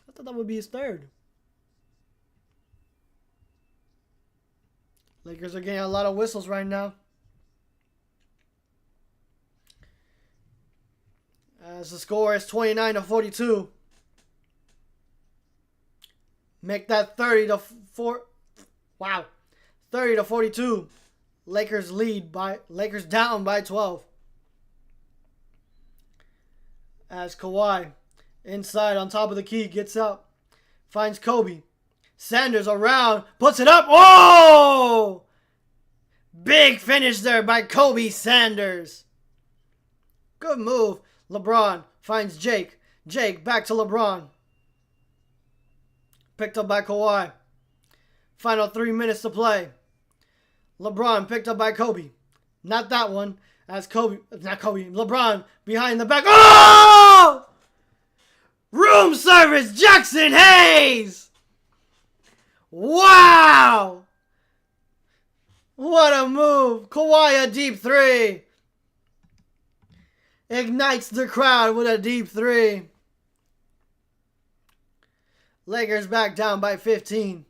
I thought that would be his 3rd. Lakers are getting a lot of whistles right now. As the score is 29-42. Make that 30-4. Wow. 30-42. Lakers down by 12. As Kawhi inside on top of the key gets up. Finds Kobe. Sanders around, puts it up. Oh! Big finish there by Kobe Sanders. Good move. LeBron finds Jake. Jake back to LeBron. Picked up by Kawhi. Final 3 minutes to play. LeBron picked up by Kobe. Not that one. As Kobe, not Kobe, LeBron behind the back. Oh! Room service, Jackson Hayes! Wow! What a move. Kawhi, a deep three. Ignites the crowd with a deep three. Lakers back down by 15.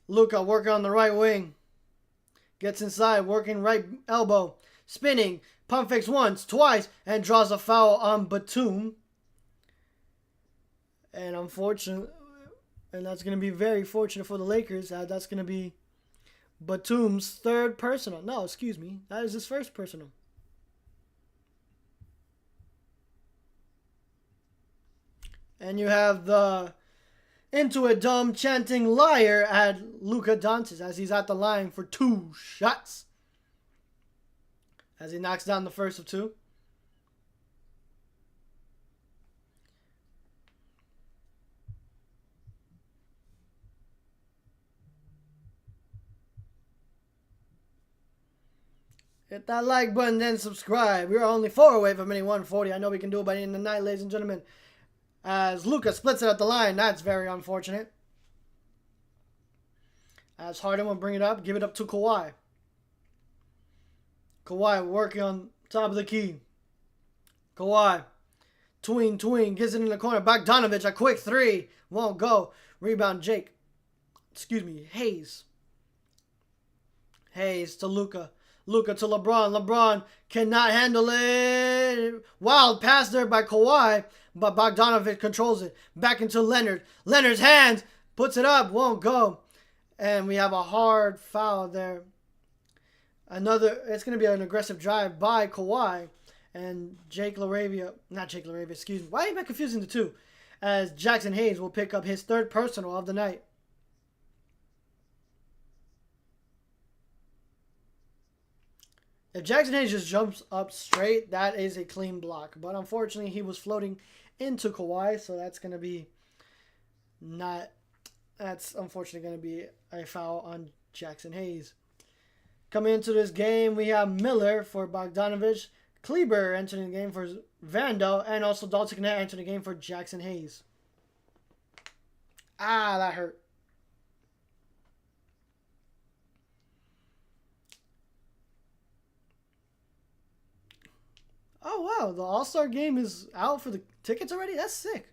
Luka working on the right wing. Gets inside, working right elbow. Spinning. Pump fakes once, twice, and draws a foul on Batum. And unfortunately, and that's going to be very fortunate for the Lakers. That's going to be Batum's third personal. No, excuse me. That is his first personal. And you have the Into a Dumb chanting liar at Luka Doncic as he's at the line for 2 shots. As he knocks down the first of 2. Hit that like button, then subscribe. We're only 4 away from hitting 140. I know we can do it by the end of the night, ladies and gentlemen. As Luka splits it at the line. That's very unfortunate. As Harden will bring it up. Give it up to Kawhi. Kawhi working on top of the key. Kawhi. Tween. Gets it in the corner. Bogdanovich, a quick 3. Won't go. Rebound, Jake. Excuse me, Hayes. Hayes to Luka. Luka to LeBron. LeBron cannot handle it. Wild pass there by Kawhi. But Bogdanovich controls it. Back into Leonard. Leonard's hands. Puts it up. Won't go. And we have a hard foul there. It's going to be an aggressive drive by Kawhi. And excuse me. Why am I confusing the two? As Jackson Hayes will pick up his third personal of the night. If Jackson Hayes just jumps up straight, that is a clean block. But unfortunately, he was floating into Kawhi, so that's going to be that's unfortunately going to be a foul on Jackson Hayes. Coming into this game, we have Miller for Bogdanovich, Kleber entering the game for Vando, and also Dalton Knecht entering the game for Jackson Hayes. Ah, that hurt. Oh, wow. The All-Star game is out for the tickets already? That's sick.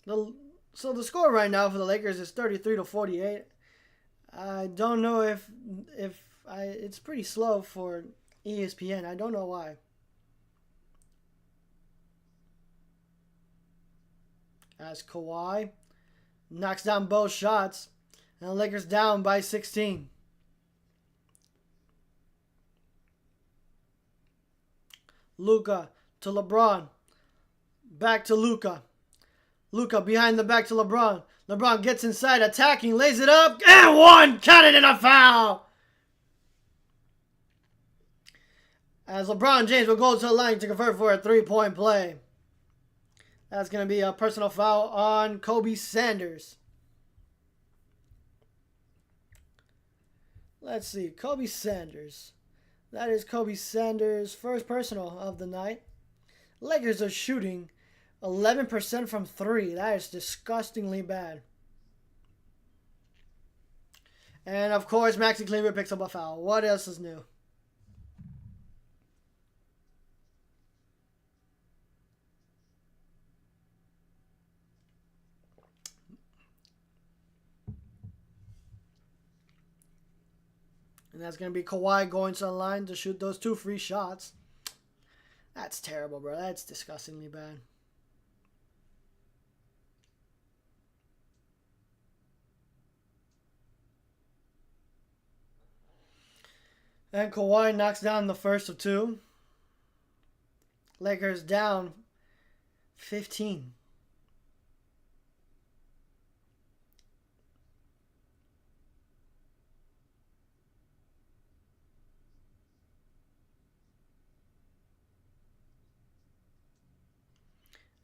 So the score right now for the Lakers is 33-48. I don't know if it's pretty slow for ESPN. I don't know why. As Kawhi knocks down both shots. And the Lakers down by 16. Luka to LeBron. Back to Luka. Luka behind the back to LeBron. LeBron gets inside, attacking, lays it up, and one! Counted in a foul! As LeBron James will go to the line to convert for a 3-point play. That's going to be a personal foul on Kobe Sanders. Let's see, Kobe Sanders. That is Kobe Sanders' first personal of the night. Lakers are shooting 11% from 3. That is disgustingly bad. And, of course, Maxi Kleber picks up a foul. What else is new? And that's going to be Kawhi going to the line to shoot those 2 free shots. That's terrible, bro. That's disgustingly bad. And Kawhi knocks down the first of 2. Lakers down 15.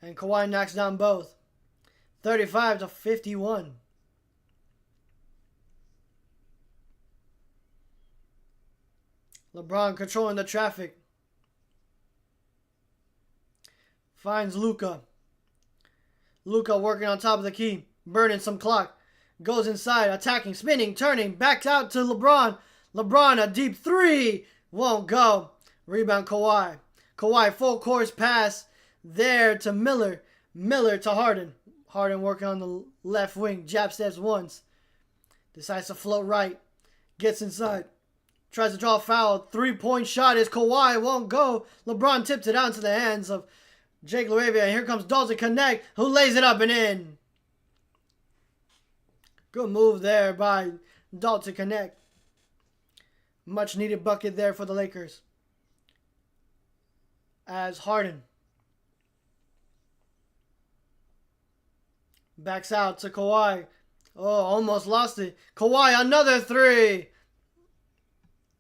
And Kawhi knocks down both. 35-51. LeBron controlling the traffic. Finds Luka. Luka working on top of the key. Burning some clock. Goes inside. Attacking. Spinning. Turning. Backs out to LeBron. LeBron a deep three. Won't go. Rebound Kawhi. Kawhi full course pass. There to Miller. Miller to Harden. Harden working on the left wing. Jab steps once. Decides to float right. Gets inside. Tries to draw a foul. 3-point shot is Kawhi. Won't go. LeBron tips it out into the hands of Jake LaRavia. And here comes Dalton Connect, who lays it up and in. Good move there by Dalton Connect. Much needed bucket there for the Lakers. As Harden backs out to Kawhi. Oh, almost lost it. Kawhi, another three.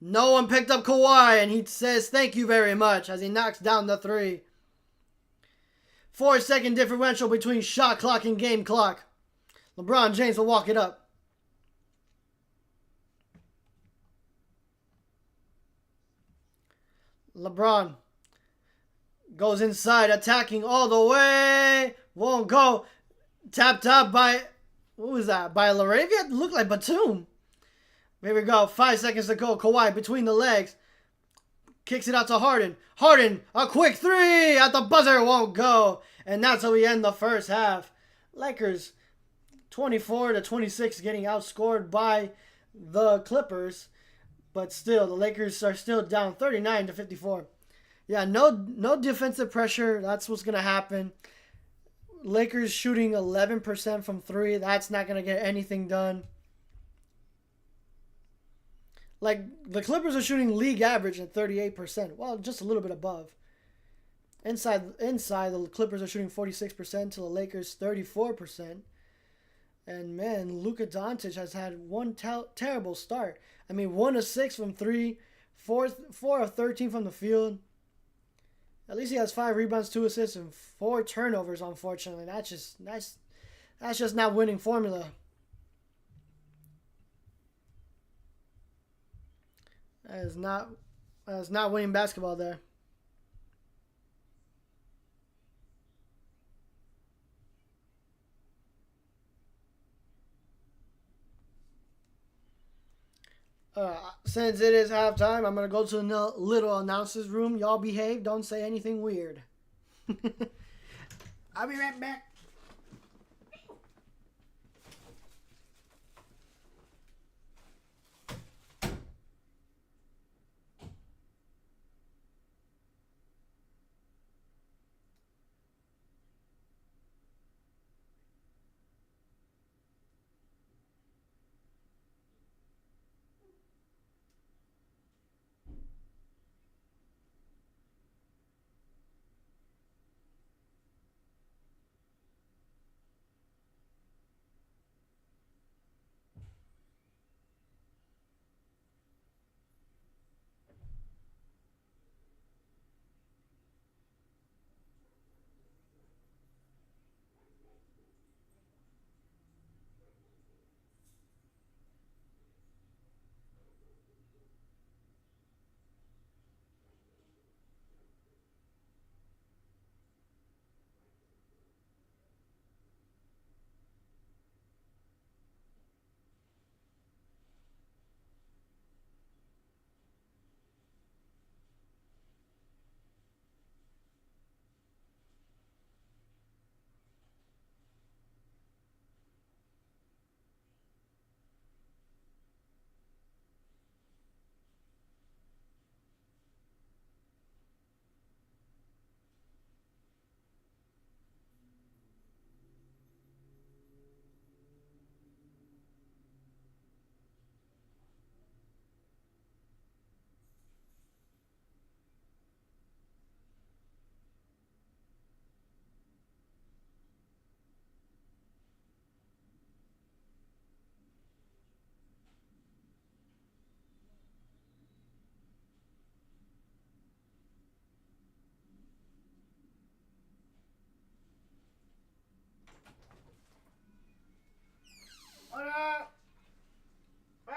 No one picked up Kawhi, and he says thank you very much as he knocks down the three. 4-second differential between shot clock and game clock. LeBron James will walk it up. LeBron goes inside, attacking all the way. Won't go. Tapped up by, what was that? By LaRavia? Looked like Batum. Here we go. 5 seconds to go. Kawhi between the legs. Kicks it out to Harden. Harden, a quick three at the buzzer. Won't go. And that's how we end the first half. Lakers 24-26 getting outscored by the Clippers. But still, the Lakers are still down 39-54. Yeah, no defensive pressure. That's what's going to happen. Lakers shooting 11% from three. That's not going to get anything done. Like, the Clippers are shooting league average at 38%. Well, just a little bit above. Inside, the Clippers are shooting 46% to the Lakers 34%. And, man, Luka Doncic has had one terrible start. I mean, 1 of 6 from three, 4 of 13 from the field. At least he has 5 rebounds, 2 assists, and 4 turnovers, unfortunately. That's just not winning formula. That is not winning basketball there. Since it is halftime, I'm going to go to the little announcer's room. Y'all behave. Don't say anything weird. I'll be right back.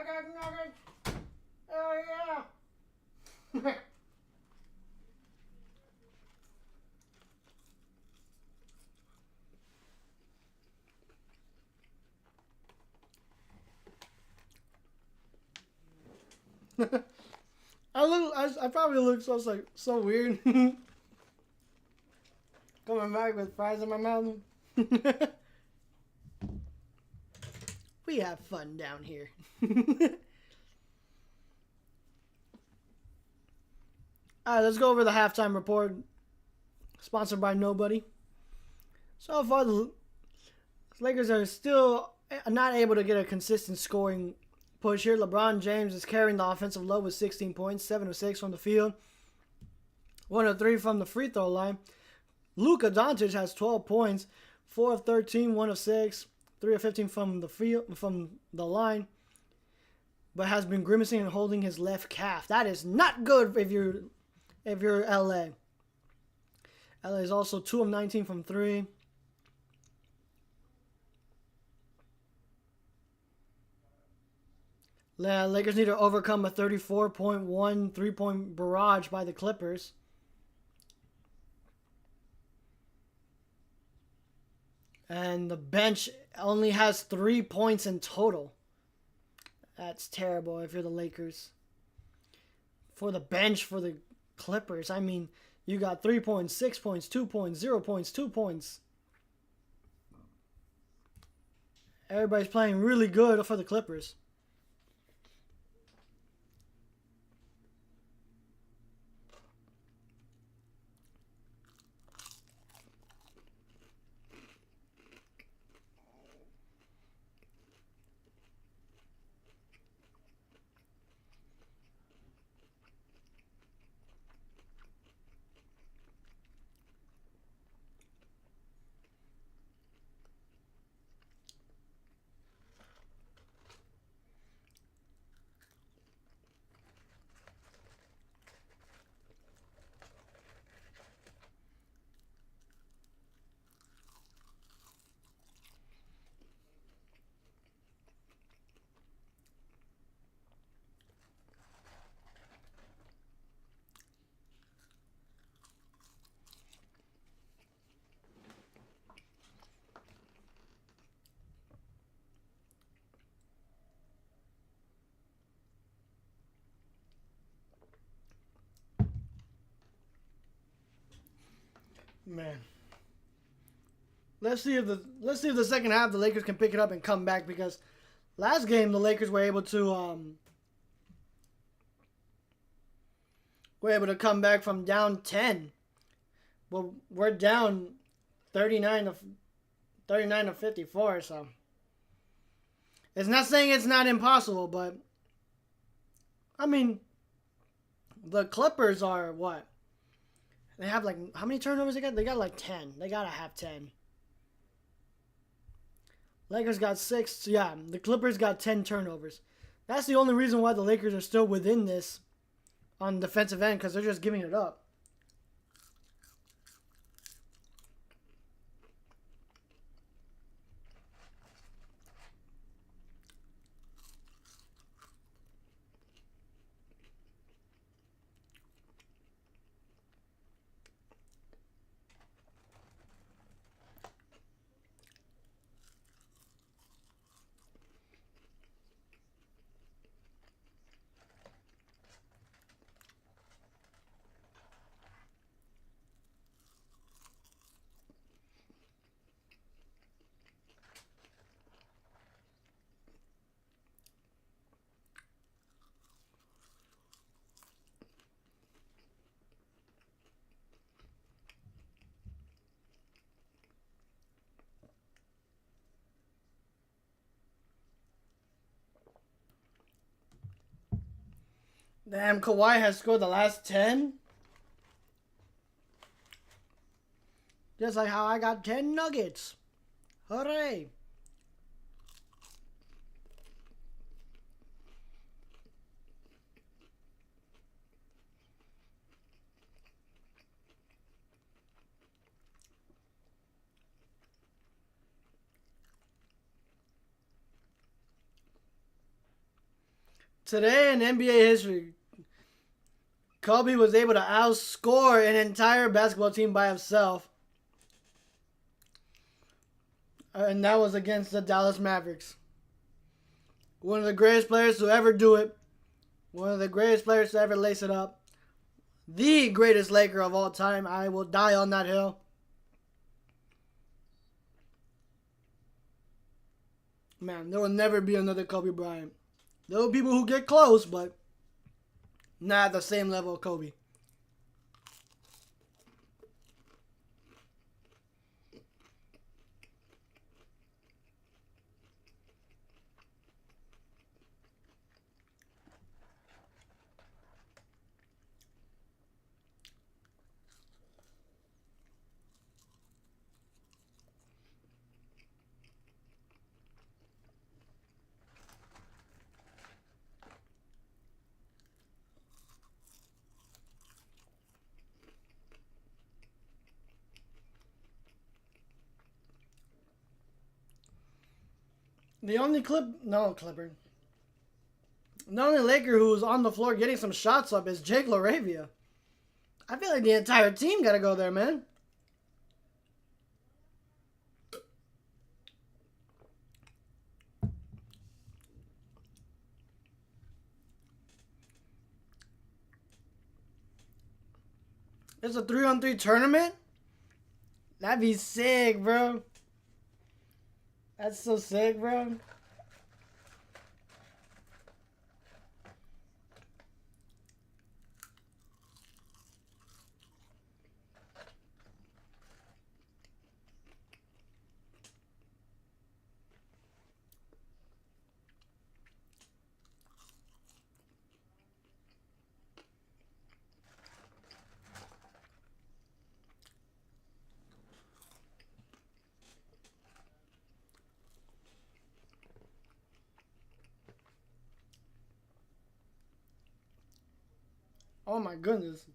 Chicken nuggets. Oh yeah. I probably look so weird. Coming back with fries in my mouth. We have fun down here. Alright, let's go over the halftime report. Sponsored by nobody. So far, the Lakers are still not able to get a consistent scoring push here. LeBron James is carrying the offensive load with 16 points, 7 of 6 from the field, 1 of 3 from the free throw line. Luka Doncic has 12 points, 4 of 13, 1 of 6, 3 of 15 from the field, from the line, but has been grimacing and holding his left calf. That is not good if you're LA. LA is also 2 of 19 from 3. Lakers need to overcome a 34.1 3-point barrage by the Clippers. And the bench only has 3 points in total. That's terrible if you're the Lakers. For the bench for the Clippers, I mean, you got 3 points, 6 points, 2 points, 0 points, 2 points. Everybody's playing really good for the Clippers. Man. Let's see if the second half the Lakers can pick it up and come back, because last game the Lakers were able to come back from down 10. Well, we're down 39 to 54, so it's not saying it's not impossible, but I mean, the Clippers are what? They have like, how many turnovers they got? They got like 10. They gotta have 10. Lakers got 6. Yeah, the Clippers got 10 turnovers. That's the only reason why the Lakers are still within this on defensive end, because they're just giving it up. Damn, Kawhi has scored the last 10. Just like how I got 10 nuggets. Hooray. Today in NBA history, Kobe was able to outscore an entire basketball team by himself. And that was against the Dallas Mavericks. One of the greatest players to ever do it. One of the greatest players to ever lace it up. The greatest Laker of all time. I will die on that hill. Man, there will never be another Kobe Bryant. There will be people who get close, but not at the same level of Kobe. The only Clipper. The only Laker who's on the floor getting some shots up is Jake LaRavia. I feel like the entire team got to go there, man. It's a 3-on-3 tournament? That'd be sick, bro. That's so sick, bro. Oh my goodness.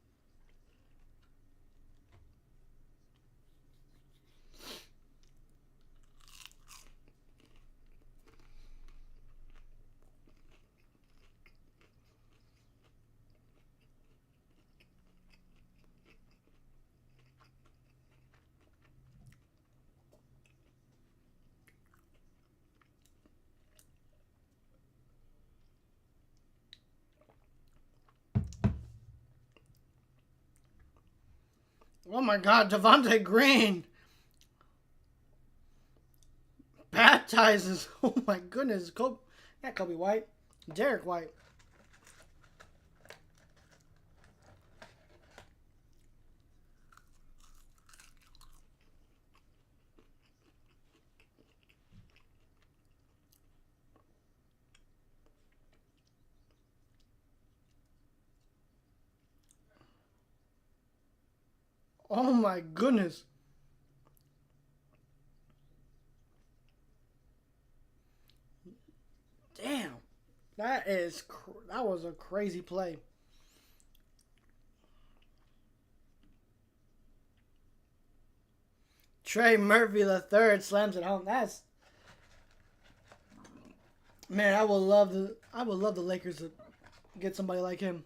Oh my God, Devontae Green baptizes. Oh my goodness, Kobe White, Derrick White. Oh my goodness. Damn. That was a crazy play. Trey Murphy the third slams it home. Man, I would love the Lakers to get somebody like him.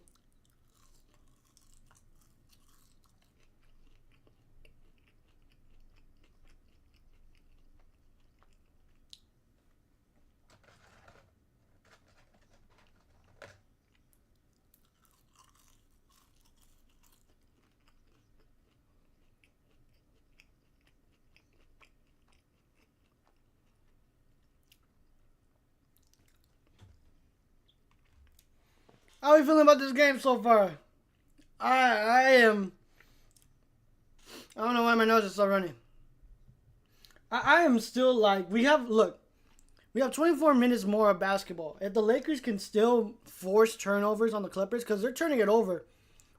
How are you feeling about this game so far? I am. I don't know why my nose is so runny. I am still like, we have 24 minutes more of basketball. If the Lakers can still force turnovers on the Clippers, because they're turning it over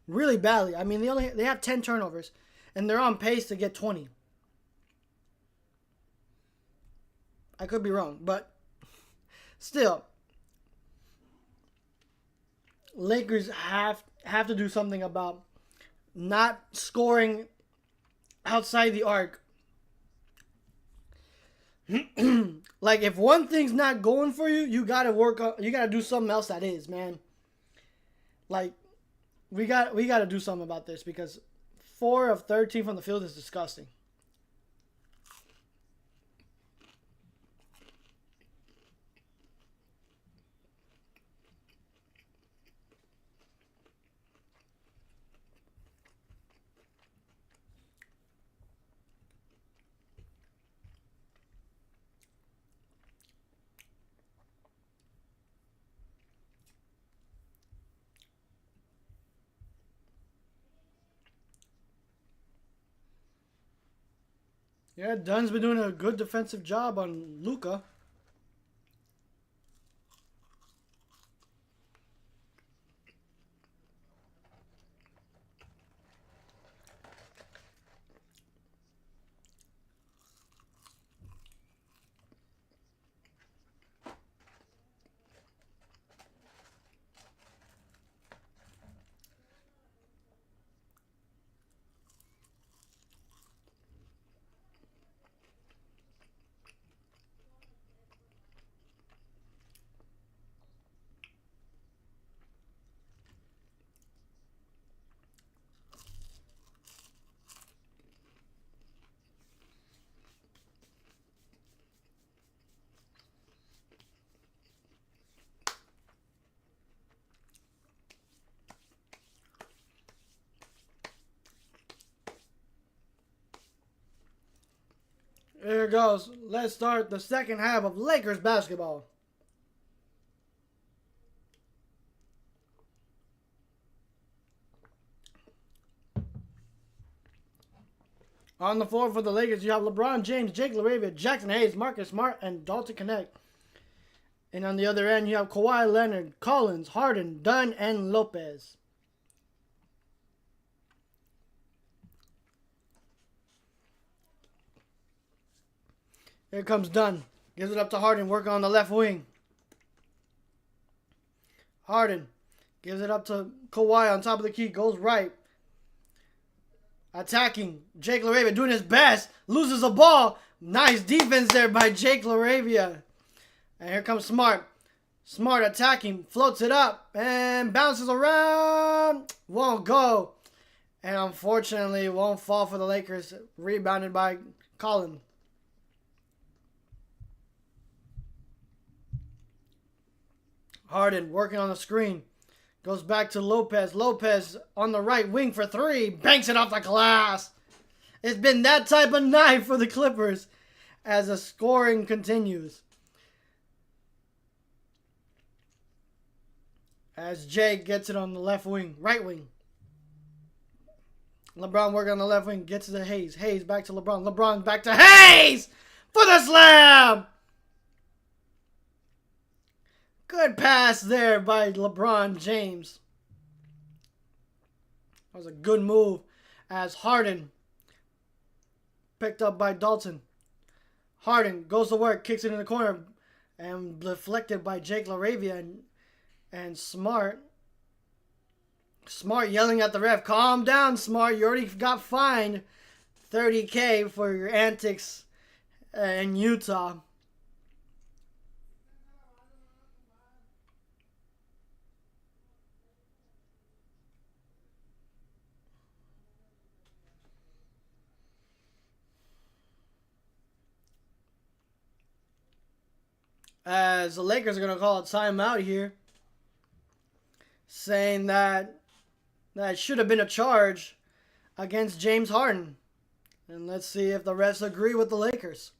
really badly. I mean, they have 10 turnovers, and they're on pace to get 20. I could be wrong, but still, Lakers have to do something about not scoring outside the arc. Like, if one thing's not going for you, you gotta work on. You gotta do something else that is, man. Like, we gotta do something about this because 4 of 13 from the field is disgusting. Yeah, Dunn's been doing a good defensive job on Luka. Here it goes. Let's start the second half of Lakers basketball. On the floor for the Lakers, you have LeBron James, Jake LaRavia, Jackson Hayes, Marcus Smart, and Dalton Connect. And on the other end, you have Kawhi Leonard, Collins, Harden, Dunn, and Lopez. Here comes Dunn. Gives it up to Harden, working on the left wing. Harden gives it up to Kawhi on top of the key, goes right. Attacking. Jake LaRavia doing his best. Loses the ball. Nice defense there by Jake LaRavia. And here comes Smart. Smart attacking. Floats it up. And bounces around. Won't go. And unfortunately won't fall for the Lakers. Rebounded by Collins. Harden working on the screen. Goes back to Lopez. Lopez on the right wing for 3. Banks it off the glass. It's been that type of night for the Clippers as the scoring continues. As Jake gets it on the left wing. Right wing. LeBron working on the left wing. Gets it to Hayes. Hayes back to LeBron. LeBron back to Hayes for the slam. Good pass there by LeBron James. That was a good move as Harden picked up by Dalton. Harden goes to work, kicks it in the corner, and deflected by Jake LaRavia and Smart. Smart yelling at the ref, calm down, Smart. You already got fined $30,000 for your antics in Utah. As the Lakers are going to call a timeout here, saying that should have been a charge against James Harden. And let's see if the refs agree with the Lakers.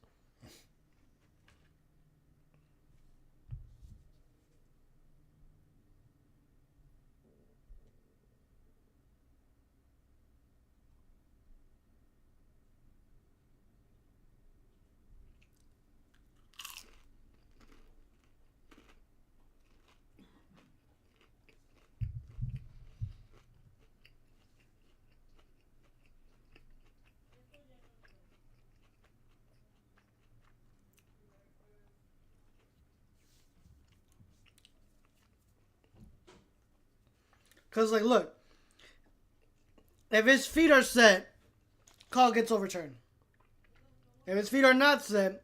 Because, like, look. If his feet are set, call gets overturned. If his feet are not set,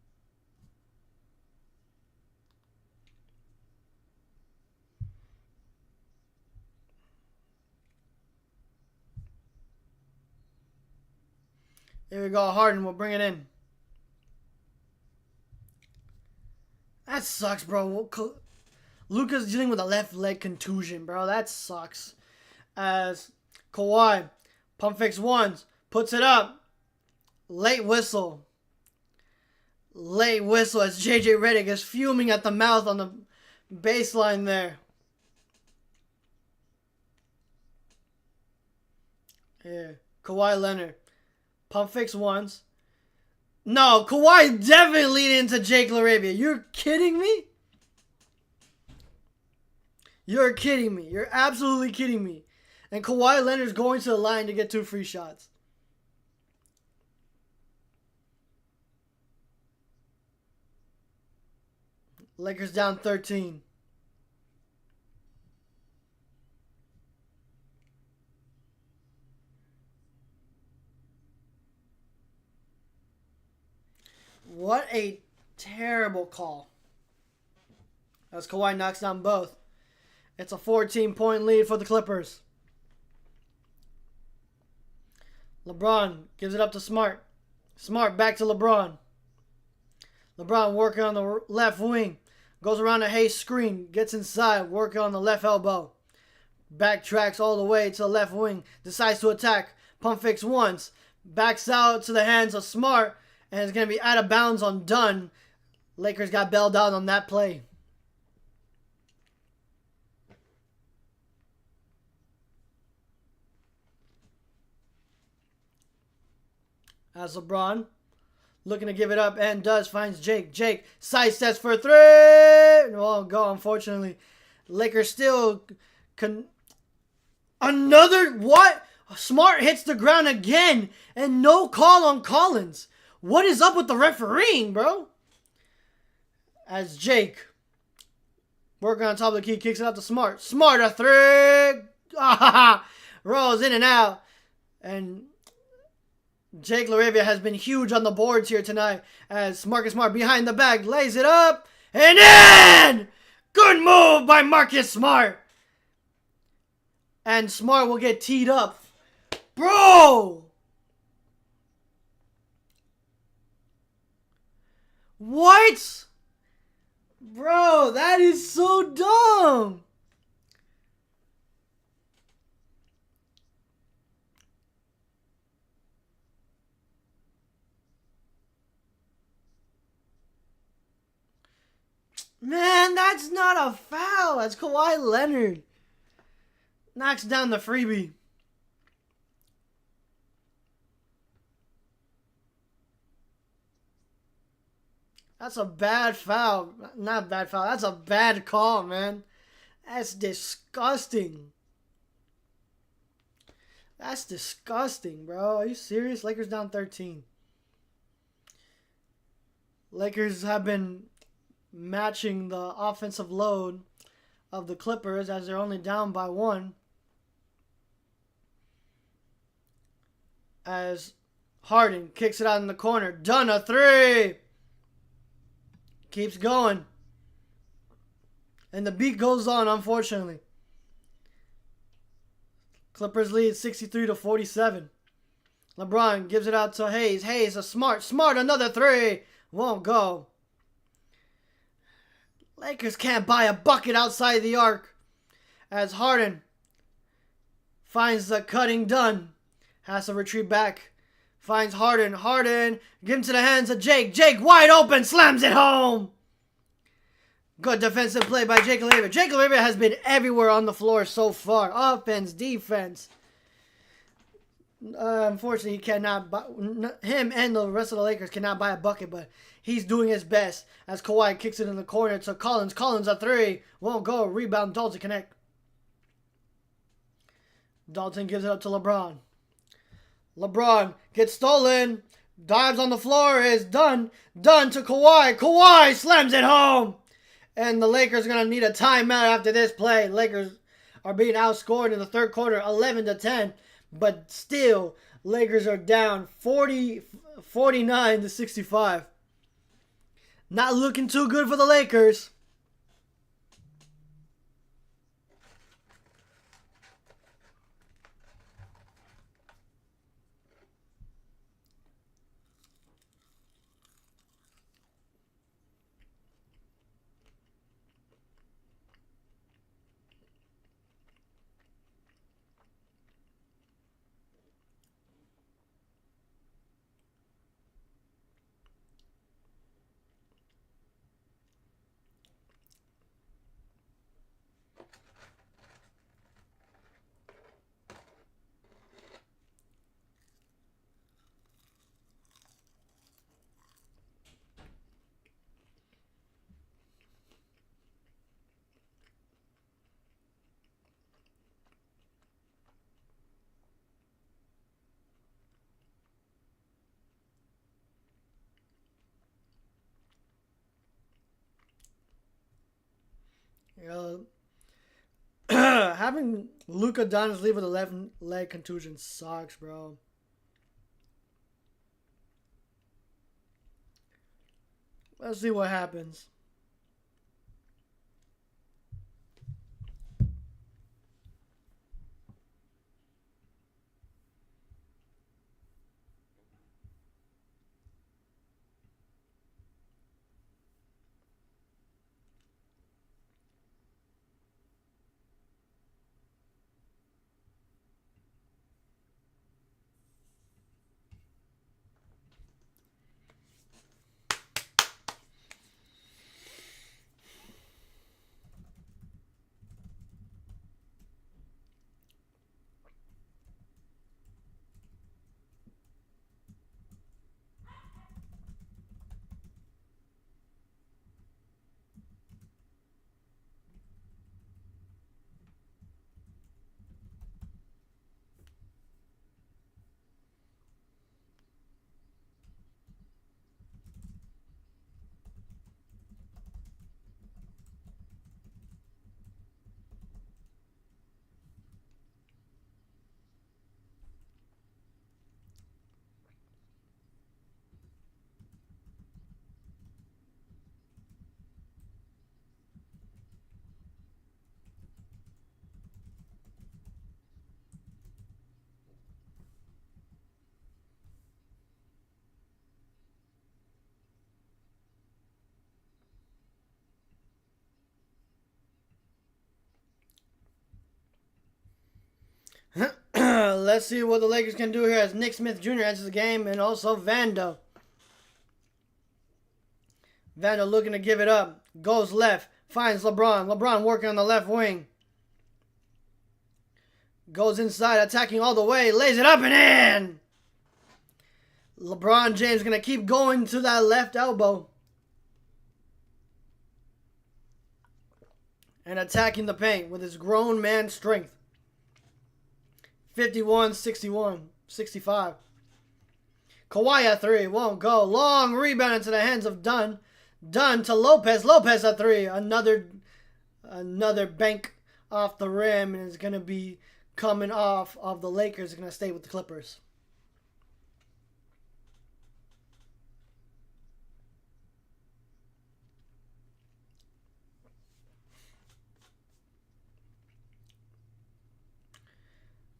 Here we go. Harden will bring it in. That sucks, bro. Luka's dealing with a left leg contusion, bro. That sucks. As Kawhi pump fakes ones, puts it up. Late whistle. Late whistle as JJ Redick is fuming at the mouth on the baseline there. Here, Kawhi Leonard. Pump fakes once. No, Kawhi definitely leading into Jake LaRavia. You're kidding me? You're kidding me. You're absolutely kidding me. And Kawhi Leonard's going to the line to get 2 free shots. Lakers down 13. What a terrible call. As Kawhi knocks down both. It's a 14-point lead for the Clippers. LeBron gives it up to Smart. Smart back to LeBron. LeBron working on the left wing. Goes around a Hayes screen. Gets inside. Working on the left elbow. Backtracks all the way to the left wing. Decides to attack. Pump fakes once. Backs out to the hands of Smart. And it's going to be out of bounds on Dunn. Lakers got bailed out on that play. As LeBron looking to give it up and does, finds Jake. Jake sidesteps for 3. Won't go, unfortunately. Lakers still another what? Smart hits the ground again and no call on Collins. What is up with the refereeing, bro? As Jake working on top of the key, kicks it out to Smart. Smart, a 3. Rolls in and out. And Jake LaRavia has been huge on the boards here tonight as Marcus Smart behind the back lays it up and in! Good move by Marcus Smart. And Smart will get teed up. Bro! What? Bro, that is so dumb. Man, that's not a foul. That's Kawhi Leonard. Knocks down the freebie. That's a bad foul. Not bad foul. That's a bad call, man. That's disgusting. That's disgusting, bro. Are you serious? Lakers down 13. Lakers have been matching the offensive load of the Clippers as they're only down by 1. As Harden kicks it out in the corner. Done, a 3. Keeps going. And the beat goes on, unfortunately. Clippers lead 63-47. LeBron gives it out to Hayes. Hayes, a Smart, another 3. Won't go. Lakers can't buy a bucket outside the arc. As Harden finds the cutting Dunn. Has to retreat back. Finds Harden. Harden. Give him to the hands of Jake. Jake wide open. Slams it home. Good defensive play by Jake LaRavia. Jake LaRavia has been everywhere on the floor so far. Offense, defense. Unfortunately, he cannot buy, him and the rest of the Lakers cannot buy a bucket, but he's doing his best as Kawhi kicks it in the corner to Collins. Collins, a 3. Won't go. Rebound. Dalton connect. Dalton gives it up to LeBron. LeBron gets stolen. Dives on the floor. Is done. Done to Kawhi. Kawhi slams it home. And the Lakers are going to need a timeout after this play. Lakers are being outscored in the third quarter 11-10. But still, Lakers are down 49-65. Not looking too good for the Lakers. Having Luka Doncic leave with a left leg contusion sucks, bro. Let's see what happens. Let's see what the Lakers can do here as Nick Smith Jr. enters the game, and also Vando. Vando looking to give it up. Goes left. Finds LeBron. LeBron working on the left wing. Goes inside, attacking all the way. Lays it up and in. LeBron James going to keep going to that left elbow. And attacking the paint with his grown man strength. 51, 61, 65. Kawhi at three. Won't go. Long rebound into the hands of Dunn. Dunn to Lopez. Lopez at three. Another bank off the rim. And is going to be coming off of the Lakers. Is going to stay with the Clippers.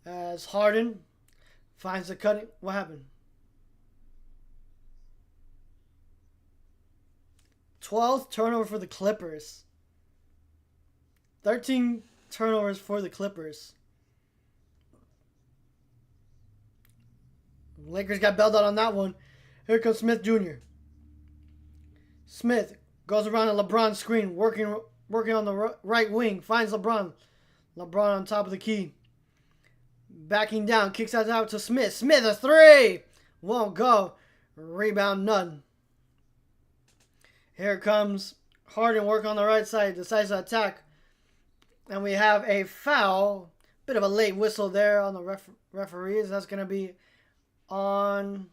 As Harden finds the cutting. What happened? 12th turnover for the Clippers. 13 turnovers for the Clippers. Lakers got bailed out on that one. Here comes Smith Jr. Smith goes around a LeBron screen, working on the right wing. Finds LeBron. LeBron on top of the key. Backing down, kicks out to Smith. Smith a three. Won't go. Rebound none. Here comes Harden, work on the right side. Decides to attack. And we have a foul. Bit of a late whistle there on the referees. That's going to be on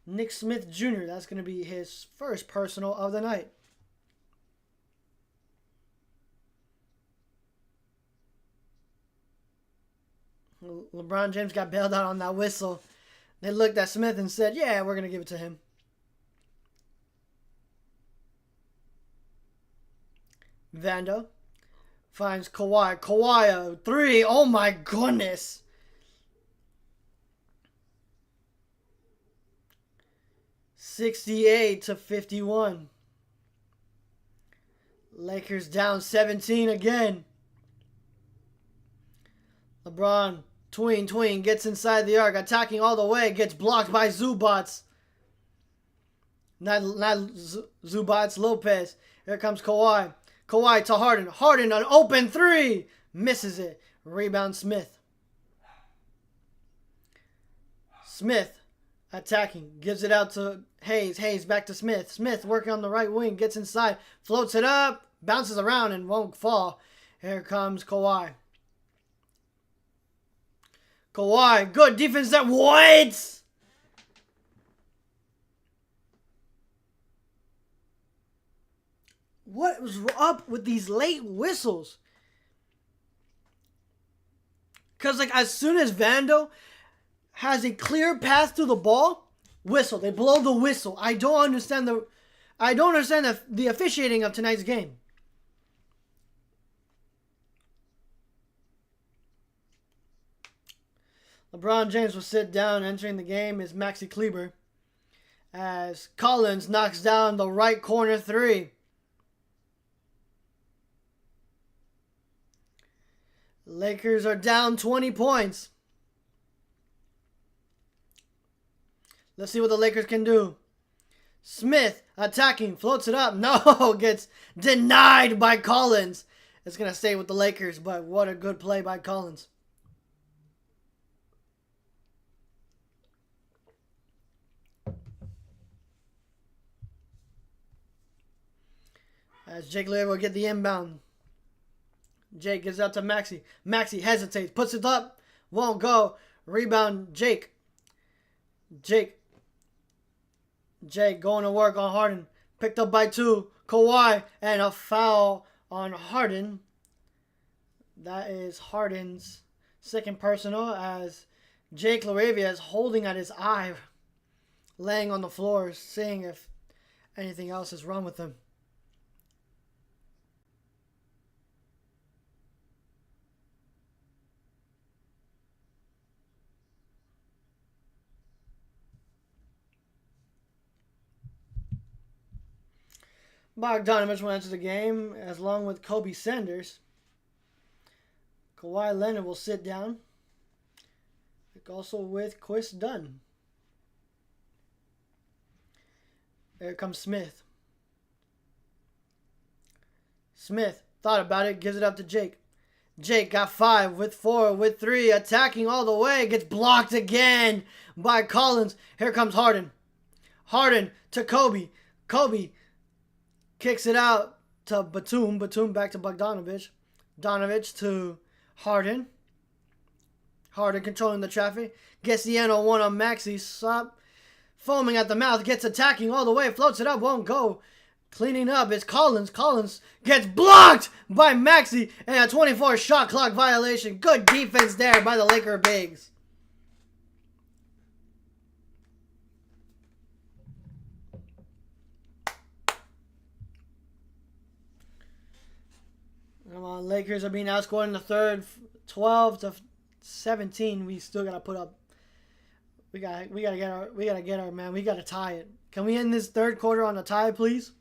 Nick Smith Jr. That's going to be his first personal of the night. LeBron James got bailed out on that whistle. They looked at Smith and said, yeah, we're going to give it to him. Vando finds Kawhi. Kawhi, a three. Oh my goodness. $68-51. Lakers down 17 again. LeBron, tween, gets inside the arc, attacking all the way, gets blocked by Zubats. Not Zubats, Lopez. Here comes Kawhi. Kawhi to Harden. Harden, an open three. Misses it. Rebound Smith. Smith attacking. Gives it out to Hayes. Hayes back to Smith. Smith working on the right wing. Gets inside. Floats it up. Bounces around and won't fall. Here comes Kawhi. Kawhi, good defense that waits. What was up with these late whistles? Because, like, as soon as Vando has a clear path to the ball, whistle. They blow the whistle. I don't understand the officiating of tonight's game. LeBron James will sit down. Entering the game is Maxi Kleber as Collins knocks down the right corner three. Lakers are down 20 points. Let's see what the Lakers can do. Smith attacking, floats it up. No, gets denied by Collins. It's going to stay with the Lakers, but what a good play by Collins. As Jake Lear will get the inbound. Jake gives out to Maxi. Maxi hesitates, puts it up, won't go. Rebound, Jake. Jake going to work on Harden. Picked up by two. Kawhi, and a foul on Harden. That is Harden's second personal, as Jake LaRavia is holding at his eye, laying on the floor, seeing if anything else is wrong with him. Bogdanovich will enter the game along with Kobe Sanders. Kawhi Leonard will sit down. Also with Chris Dunn. There comes Smith. Smith thought about it, gives it up to Jake. Jake got 5 with 4 with 3, attacking all the way, gets blocked again by Collins. Here comes Harden. Harden to Kobe. Kobe kicks it out to Batum. Batum back to Bogdanovich. Bogdanovich to Harden. Harden controlling the traffic. Gets the N-1 on Maxi. Stop. Foaming at the mouth. Gets attacking all the way. Floats it up. Won't go. Cleaning up is Collins. Collins gets blocked by Maxi. And a 24 shot clock violation. Good defense there by the Laker bigs. Come on, Lakers are being outscored in the third, 12-17. We still gotta put up. We gotta get our man. We gotta tie it. Can we end this third quarter on a tie, please?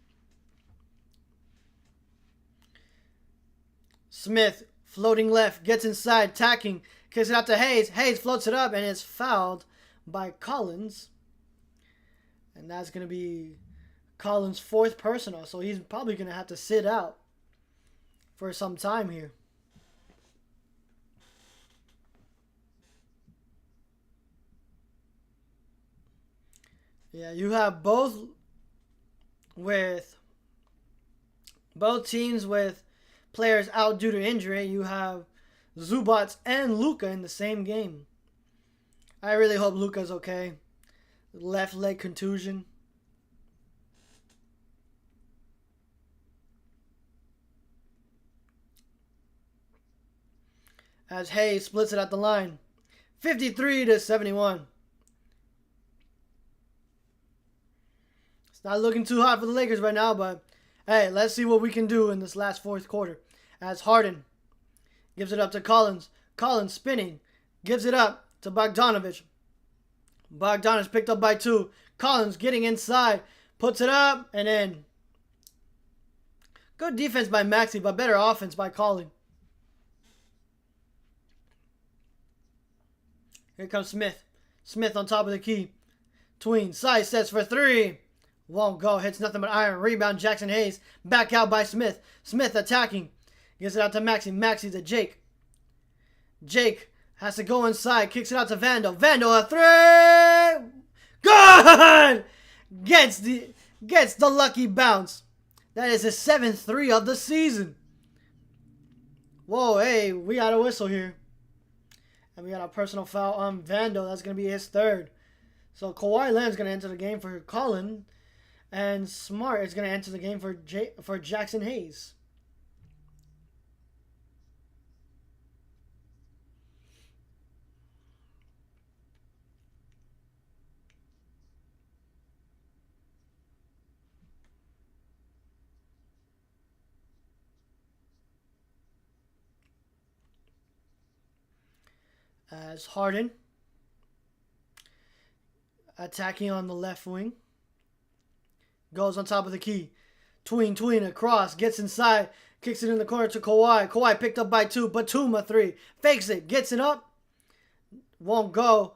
Smith floating left, gets inside, tacking, kicks it out to Hayes. Hayes floats it up and is fouled by Collins, and that's gonna be Collins' 4th personal. So he's probably gonna have to sit out for some time here. Yeah, you have both teams with players out due to injury. You have Zubats and Luka in the same game. I really hope Luka's okay. Left leg contusion. As Hayes splits it at the line. 53-71. It's not looking too hot for the Lakers right now, but hey, let's see what we can do in this last 4th quarter. As Harden gives it up to Collins. Collins spinning. Gives it up to Bogdanovich. Bogdanovich picked up by 2. Collins getting inside. Puts it up and in. Good defense by Maxi, but better offense by Collins. Here comes Smith. Smith on top of the key. Tween. Side sets for 3. Won't go. Hits nothing but iron. Rebound Jackson Hayes. Back out by Smith. Smith attacking. Gives it out to Maxi. Maxi to Jake. Jake has to go inside. Kicks it out to Vando. Vando a 3. Good! Gets the lucky bounce. That is his 7th 3 of the season. Whoa, hey, we got a whistle here. And we got a personal foul on Vando. That's going to be his 3rd. So Kawhi Leonard's going to enter the game for Collins. And Smart is going to enter the game for Jackson Hayes. As Harden attacking on the left wing. Goes on top of the key. Tween across. Gets inside. Kicks it in the corner to Kawhi. Kawhi picked up by 2. Batum a 3. Fakes it. Gets it up. Won't go.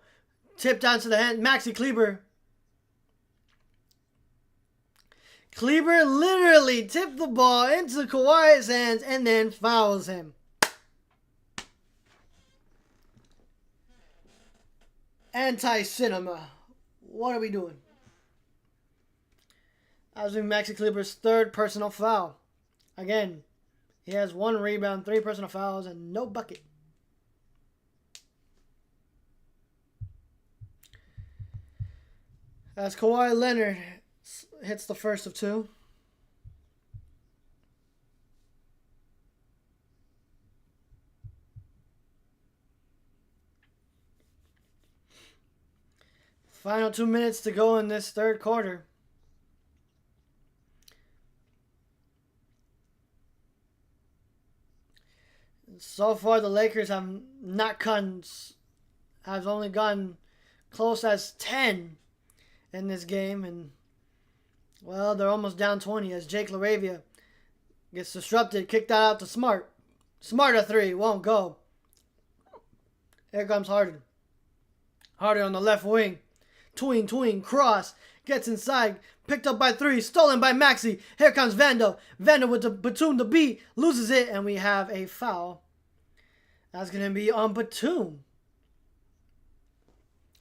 Tip down to the hand. Maxi Kleber. Kleber literally tipped the ball into Kawhi's hands and then fouls him. Anti-cinema. What are we doing? That was Maxi Kleber's 3rd personal foul. Again, he has 1 rebound, 3 personal fouls, and no bucket. As Kawhi Leonard hits the first of 2. Final 2 minutes to go in this 3rd quarter. So far, the Lakers have only gone close as 10 in this game, and well, they're almost down 20 as Jake LaRavia gets disrupted, kicked that out to Smart. Smart a 3, won't go. Here comes Harden. Harden on the left wing. Tween, cross, gets inside, picked up by 3, stolen by Maxi. Here comes Vando. Vando with the Batum to beat, loses it, and we have a foul. That's going to be on Batum.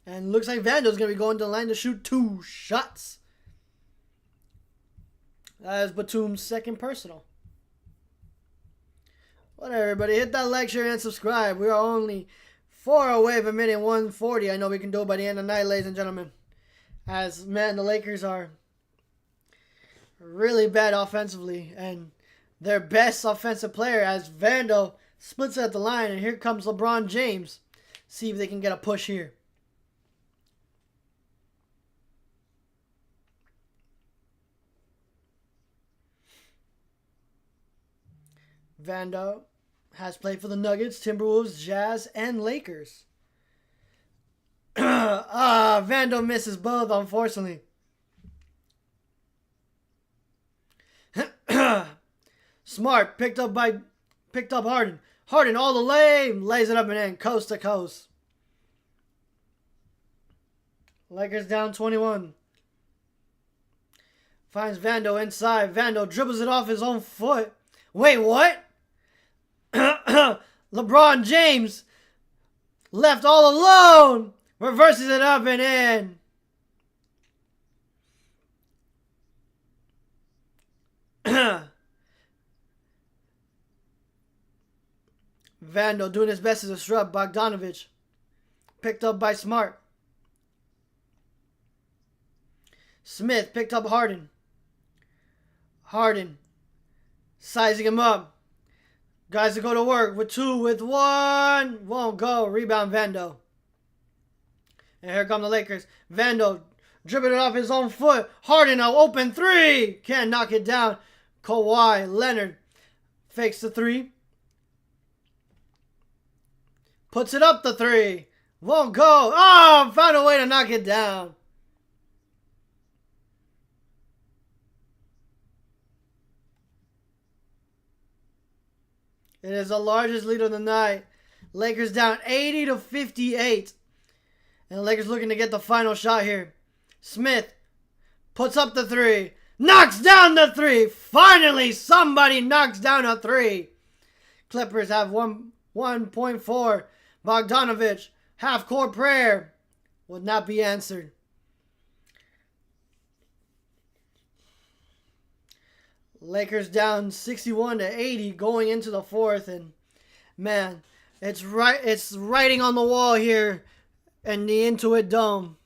And looks like Vando's going to be going to the line to shoot 2 shots. That is Batum's 2nd personal. Whatever, everybody. Hit that like, share, and subscribe. We are only 4 away from minute 140. I know we can do it by the end of the night, ladies and gentlemen. As, man, the Lakers are really bad offensively. And their best offensive player, as Vando splits at the line. And here comes LeBron James. See if they can get a push here. Vando has played for the Nuggets, Timberwolves, Jazz, and Lakers. Vando misses both, unfortunately. Smart picked up Harden. Harden all the way, lays it up and in, coast to coast. Lakers down 21. Finds Vando inside. Vando dribbles it off his own foot. Wait, what? LeBron James left all alone. Reverses it up and in. Vando doing his best to disrupt Bogdanovich. Picked up by Smart. Smith picked up Harden. Harden sizing him up. Guys to go to work with 2, with 1. Won't go. Rebound Vando. And here come the Lakers. Vando dribbling it off his own foot. Harden now open 3. Can't knock it down. Kawhi Leonard fakes the 3. Puts it up the 3. Won't go. Oh, found a way to knock it down. It is the largest lead of the night. Lakers down 80-58. And the Lakers looking to get the final shot here. Smith puts up the 3. Knocks down the 3. Finally, somebody knocks down a 3. Clippers have 1.4. Bogdanovich, half-court prayer. Would not be answered. Lakers down 61-80 going into the 4th, and man, it's writing on the wall here in the Intuit Dome.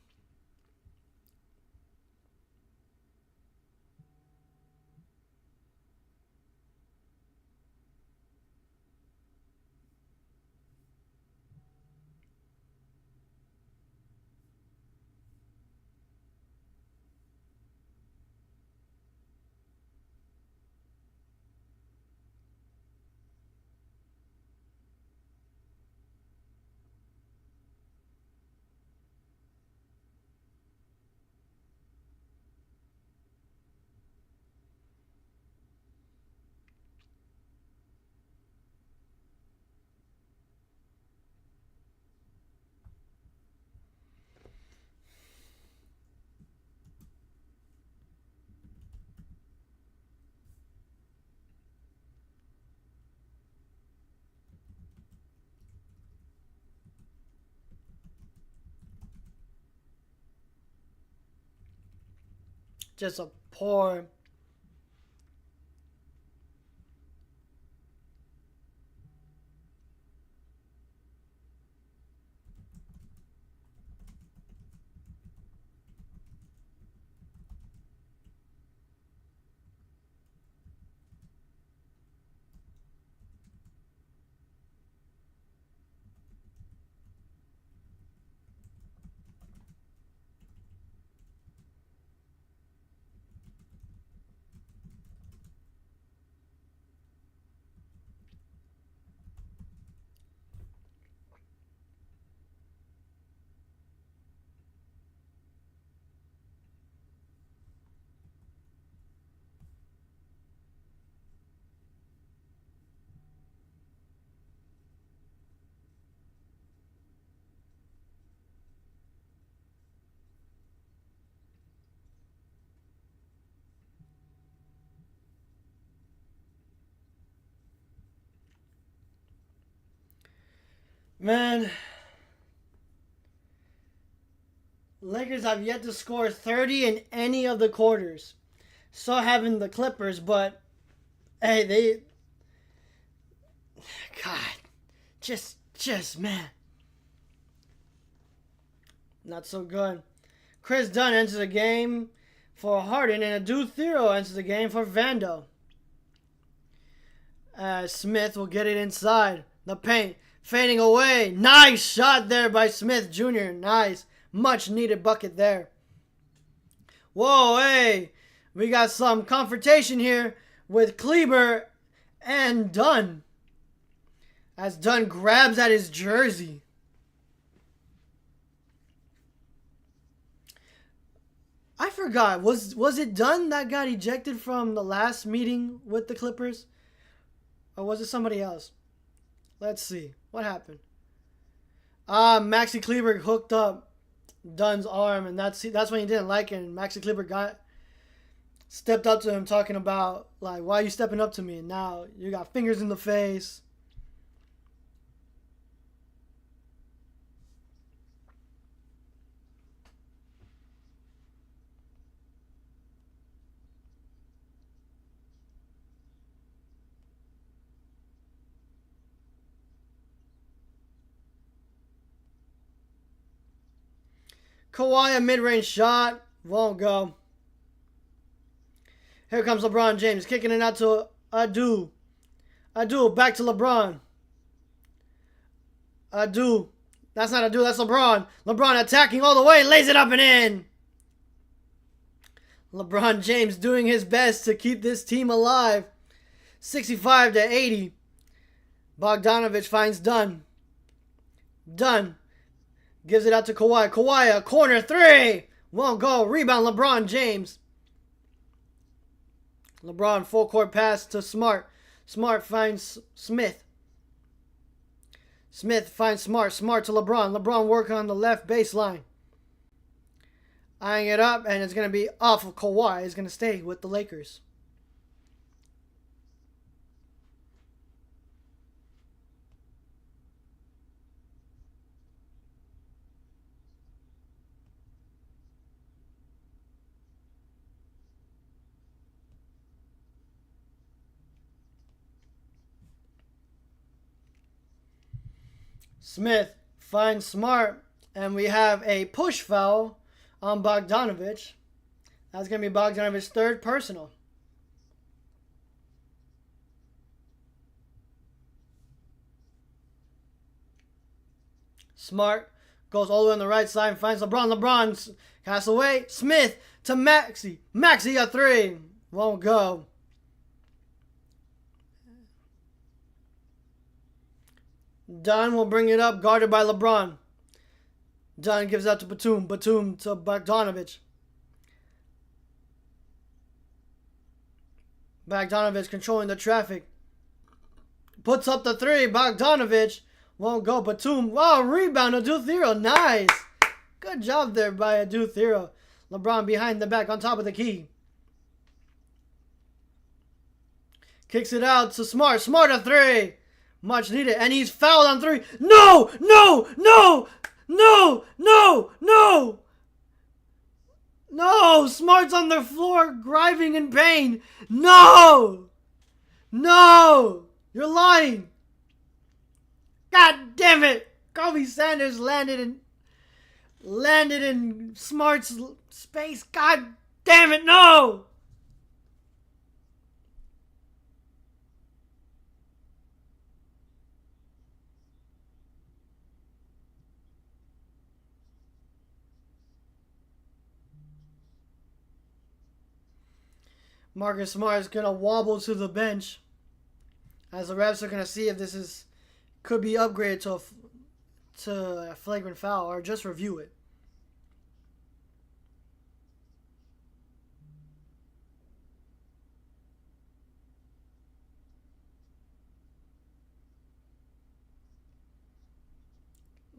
Just a poor. Man, Lakers have yet to score 30 in any of the quarters. So having the Clippers, but hey, God, man, not so good. Chris Dunn enters the game for Harden, and Adu Thero enters the game for Vando. Smith will get it inside the paint. Fading away. Nice shot there by Smith Jr. Nice. Much needed bucket there. Whoa, hey. We got some confrontation here with Kleber and Dunn. As Dunn grabs at his jersey. I forgot. Was it Dunn that got ejected from the last meeting with the Clippers? Or was it somebody else? Let's see. What happened? Maxi Kleber hooked up Dunn's arm, and that's when he didn't like it. And Maxi Kleber stepped up to him talking about, like, why are you stepping up to me? And now you got fingers in the face. Kawhi, a mid-range shot. Won't go. Here comes LeBron James. Kicking it out to Adu. Adu, back to LeBron. Adu. That's not Adu, that's LeBron. LeBron attacking all the way. Lays it up and in. LeBron James doing his best to keep this team alive. 65-80. Bogdanovich finds Dunn. Dunn. Gives it out to Kawhi. Kawhi, a corner three. Won't go. Rebound, LeBron James. LeBron, full court pass to Smart. Smart finds Smith. Smith finds Smart. Smart to LeBron. LeBron working on the left baseline. Eyeing it up, and it's going to be off of Kawhi. He's going to stay with the Lakers. Smith finds Smart, and we have a push foul on Bogdanovich. That's going to be Bogdanovich's third personal. Smart goes all the way on the right side and finds LeBron. LeBron casts away. Smith to Maxi. Maxi a three. Won't go. Dunn will bring it up, guarded by LeBron. Dunn gives out to Batum. Batum to Bogdanovich. Bogdanovich controlling the traffic. Puts up the three. Bogdanovich won't go. Batum. Wow, rebound. Adu Thero. Nice. Good job there by Adu Thero. LeBron behind the back on top of the key. Kicks it out to Smart. Smart a three. Much needed. And he's fouled on three. No! No! No! No! No! No! No! Smart's on the floor, grinding in pain. No! No! You're lying. God damn it! Kobe Sanders landed in Smart's space. God damn it, no! Marcus Smart is gonna wobble to the bench as the refs are gonna see if this could be upgraded to a flagrant foul or just review it.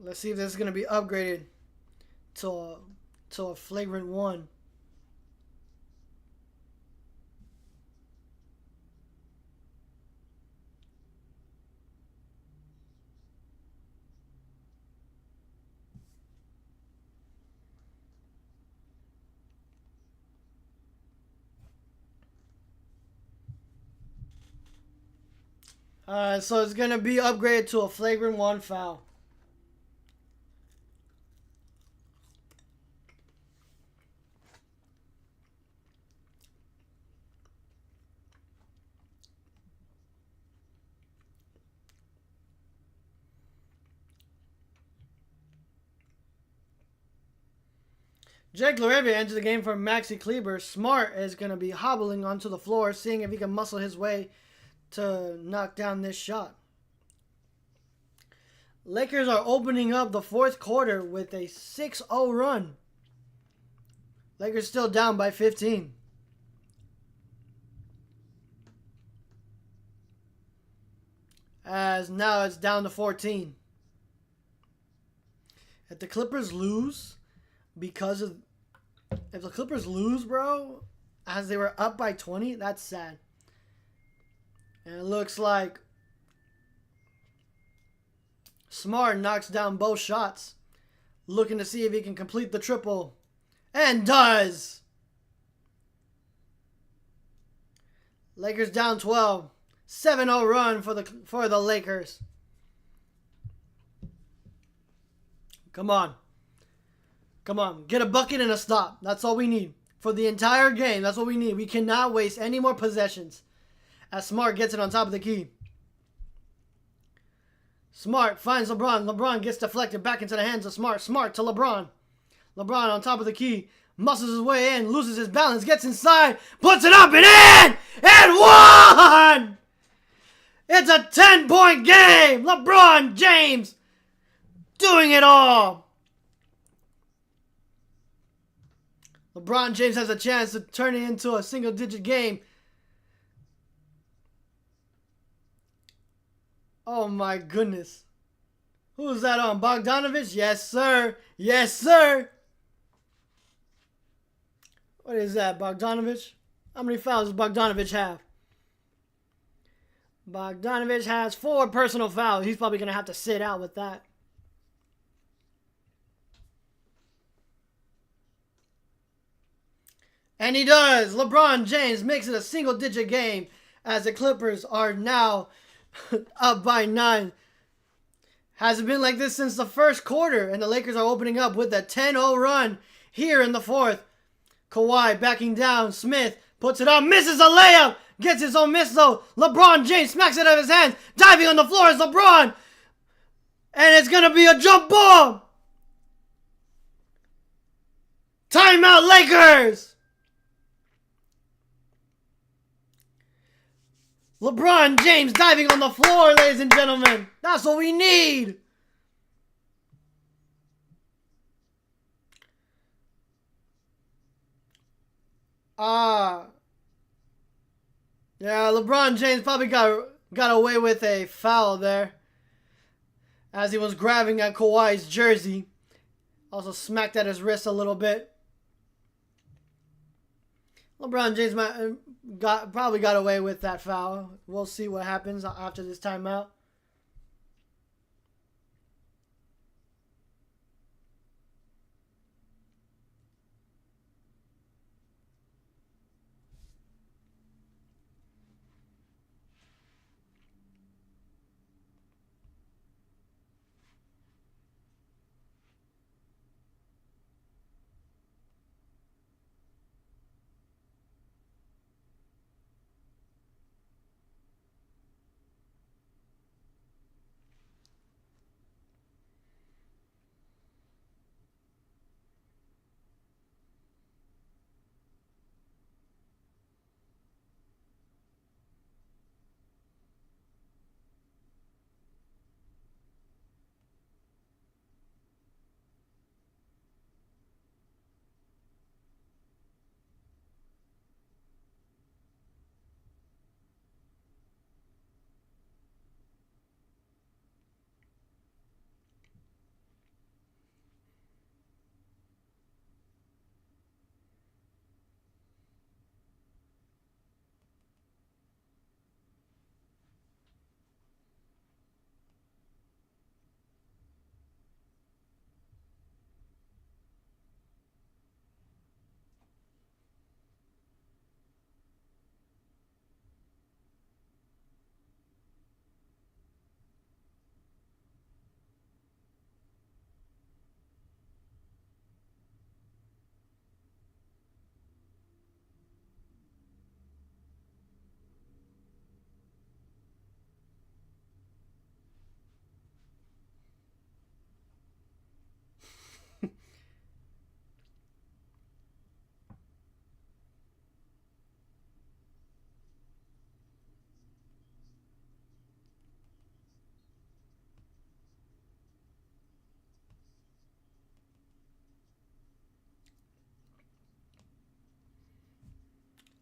Let's see if this is gonna be upgraded to a flagrant one. So it's gonna be upgraded to a flagrant one foul. Jake LaRivia enters the game for Maxi Kleber. Smart is going to be hobbling onto the floor, seeing if he can muscle his way to knock down this shot. Lakers are opening up the fourth quarter with a 6-0 run. Lakers still down by 15. As now it's down to 14. If the Clippers lose, if the Clippers lose, bro, as they were up by 20, that's sad. And it looks like Smart knocks down both shots, looking to see if he can complete the triple. And does! Lakers down 12. 7-0 run for the Lakers. Come on. Come on. Get a bucket and a stop. That's all we need. For the entire game, that's what we need. We cannot waste any more possessions. As Smart gets it on top of the key. Smart finds LeBron. LeBron gets deflected back into the hands of Smart. Smart to LeBron. LeBron on top of the key. Muscles his way in. Loses his balance. Gets inside. Puts it up and in! And one! It's a 10-point game! LeBron James doing it all! LeBron James has a chance to turn it into a single-digit game. Oh my goodness. Who's that on? Bogdanovich? Yes, sir. Yes, sir. What is that, Bogdanovich? How many fouls does Bogdanovich have? Bogdanovich has 4 personal fouls. He's probably going to have to sit out with that. And he does. LeBron James makes it a single-digit game as the Clippers are now up by 9. Hasn't been like this since the first quarter, and the Lakers are opening up with a 10-0 run here in the fourth. Kawhi backing down. Smith puts it up, misses a layup, gets his own miss though. LeBron James smacks it out of his hands, diving on the floor is LeBron, and it's gonna be a jump ball. Timeout, Lakers. LeBron James diving on the floor, ladies and gentlemen. That's what we need. Yeah, LeBron James probably got away with a foul there as he was grabbing at Kawhi's jersey. Also smacked at his wrist a little bit. LeBron James probably got away with that foul. We'll see what happens after this timeout.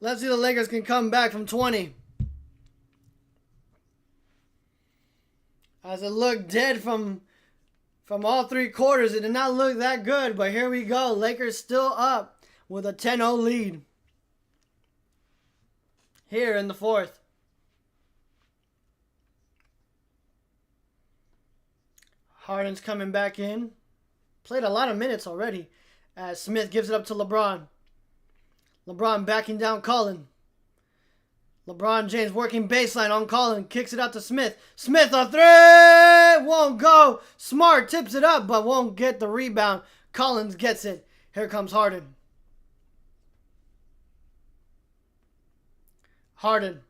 Let's see if the Lakers can come back from 20. As it looked dead from all three quarters, it did not look that good. But here we go. Lakers still up with a 10-0 lead. Here in the fourth. Harden's coming back in. Played a lot of minutes already. As Smith gives it up to LeBron. LeBron backing down Cullen. LeBron James working baseline on Cullen. Kicks it out to Smith. Smith a three! Won't go. Smart tips it up but won't get the rebound. Collins gets it. Here comes Harden. Harden.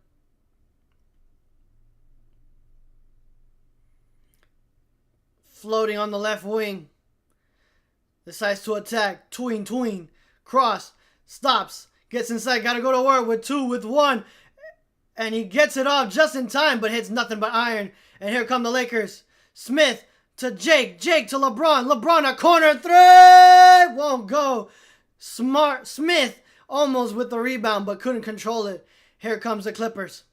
Floating on the left wing. Decides to attack. Tween. Cross. Stops. Gets inside. Got to go to work with 2, with 1. And he gets it off just in time, but hits nothing but iron. And here come the Lakers. Smith to Jake. Jake to LeBron. LeBron a corner 3. Won't go. Smith almost with the rebound, but couldn't control it. Here comes the Clippers.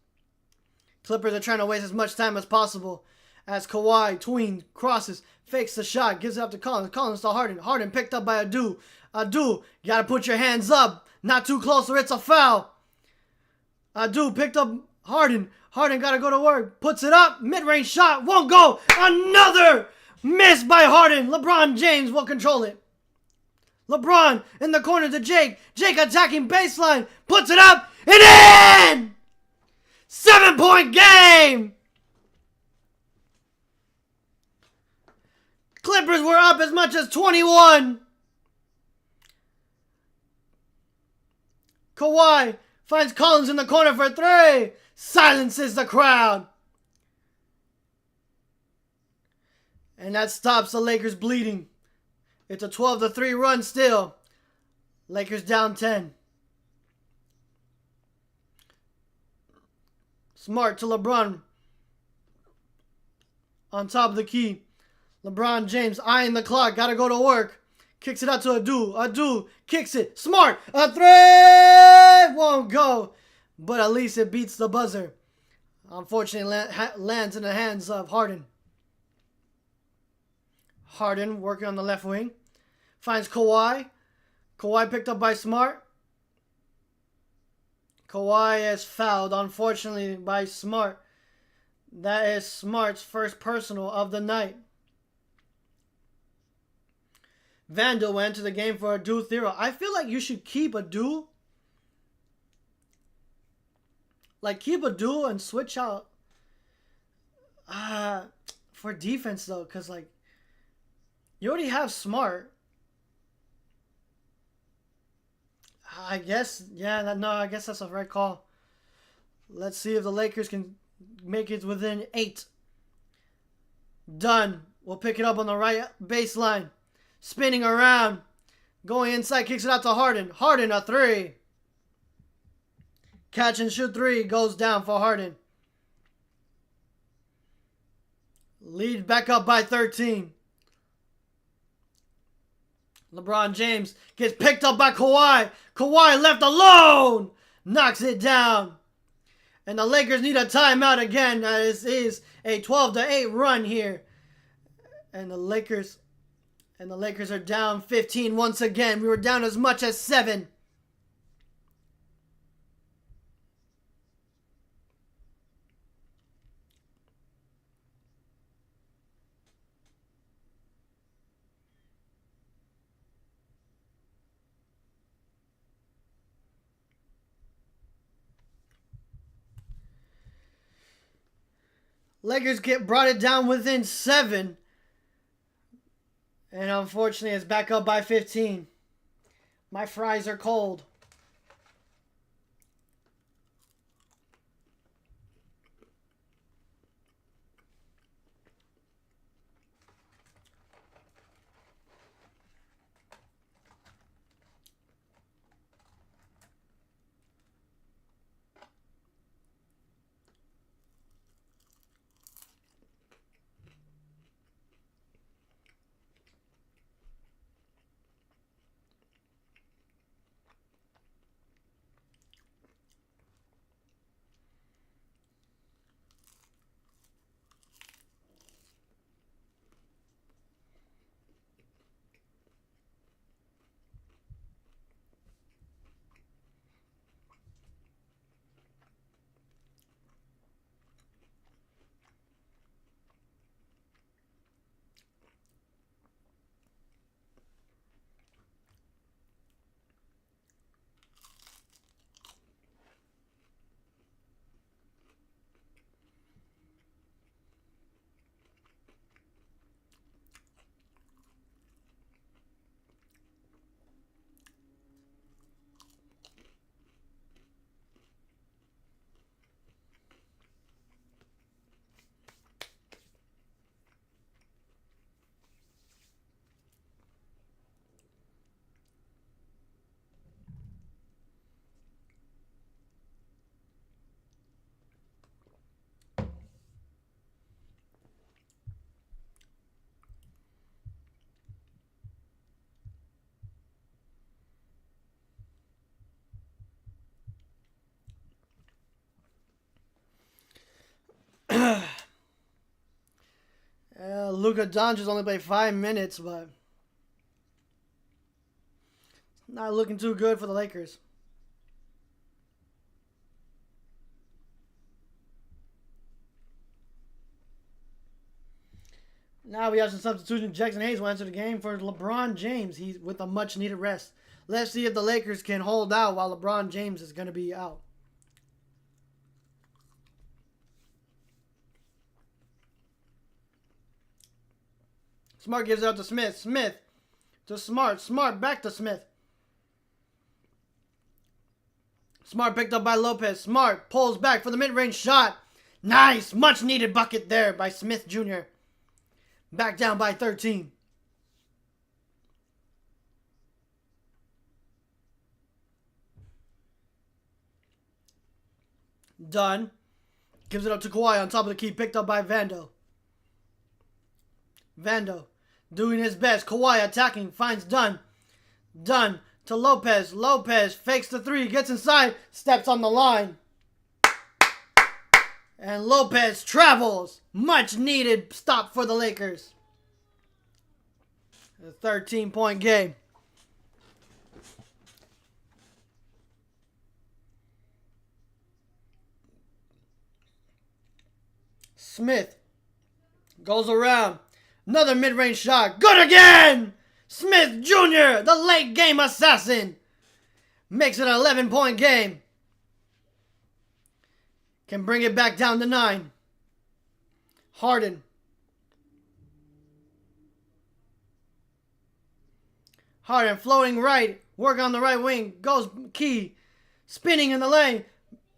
Clippers are trying to waste as much time as possible. As Kawhi, tween, crosses, fakes the shot, gives it up to Collins. Collins to Harden. Harden picked up by Adu. Adu, you gotta put your hands up. Not too close or it's a foul. Adu picked up Harden. Harden gotta go to work. Puts it up. Mid-range shot. Won't go. Another miss by Harden. LeBron James will control it. LeBron in the corner to Jake. Jake attacking baseline. Puts it up. And in! 7-point game! Clippers were up as much as 21. Kawhi finds Collins in the corner for 3. Silences the crowd. And that stops the Lakers bleeding. It's a 12-3 run still. Lakers down 10. Smart to LeBron. On top of the key. LeBron James eyeing the clock. Gotta go to work. Kicks it out to Adu. Adu kicks it. Smart. A 3. Won't go. But at least it beats the buzzer. Unfortunately, lands in the hands of Harden. Harden working on the left wing. Finds Kawhi. Kawhi picked up by Smart. Kawhi is fouled, unfortunately, by Smart. That is Smart's first personal of the night. Vandal went to the game for Adu Thero. I feel like you should keep Adu. Like, keep Adu and switch out. For defense, though, because, like, you already have Smart. I guess, yeah, no, I guess that's a right call. Let's see if the Lakers can make it within 8. Done. We'll pick it up on the right baseline. Spinning around. Going inside, kicks it out to Harden. Harden a 3. Catch and shoot 3 goes down for Harden. Lead back up by 13. LeBron James gets picked up by Kawhi. Kawhi left alone. Knocks it down. And the Lakers need a timeout again. This is a 12-8 run here. And the Lakers are down 15 once again. We were down as much as 7. Lakers brought it down within 7. And unfortunately, it's back up by 15. My fries are cold. Luka Doncic only played 5 minutes, but not looking too good for the Lakers. Now we have some substitution. Jackson Hayes will enter the game for LeBron James. He's with a much-needed rest. Let's see if the Lakers can hold out while LeBron James is going to be out. Smart gives it out to Smith. Smith to Smart. Smart back to Smith. Smart picked up by Lopez. Smart pulls back for the mid-range shot. Nice. Much-needed bucket there by Smith Jr. Back down by 13. Dunn gives it up to Kawhi on top of the key. Picked up by Vando. Vando doing his best. Kawhi attacking. Finds Dunn. Dunn to Lopez. Lopez fakes the three. Gets inside. Steps on the line. And Lopez travels. Much needed stop for the Lakers. A 13-point game. Smith goes around. Another mid-range shot. Good again! Smith Jr., the late game assassin. Makes it an 11-point game. Can bring it back down to 9. Harden. Harden floating right. Work on the right wing. Goes key. Spinning in the lane.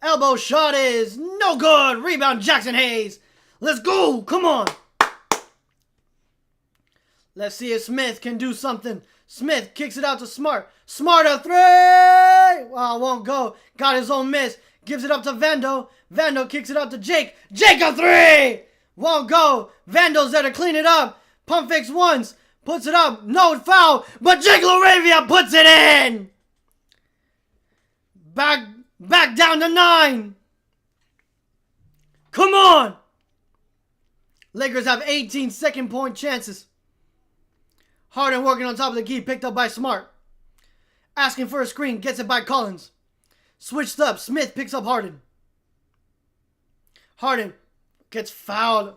Elbow shot is no good. Rebound Jackson Hayes. Let's go. Come on. Let's see if Smith can do something. Smith kicks it out to Smart. Smart a 3. Well, won't go. Got his own miss. Gives it up to Vando. Vando kicks it out to Jake. Jake a 3. Won't go. Vando's there to clean it up. Pump fakes once. Puts it up. No foul. But Jake LaRavia puts it in. Back down to 9. Come on. Lakers have 18 second-point chances. Harden working on top of the key. Picked up by Smart. Asking for a screen. Gets it by Collins. Switched up. Smith picks up Harden. Harden gets fouled.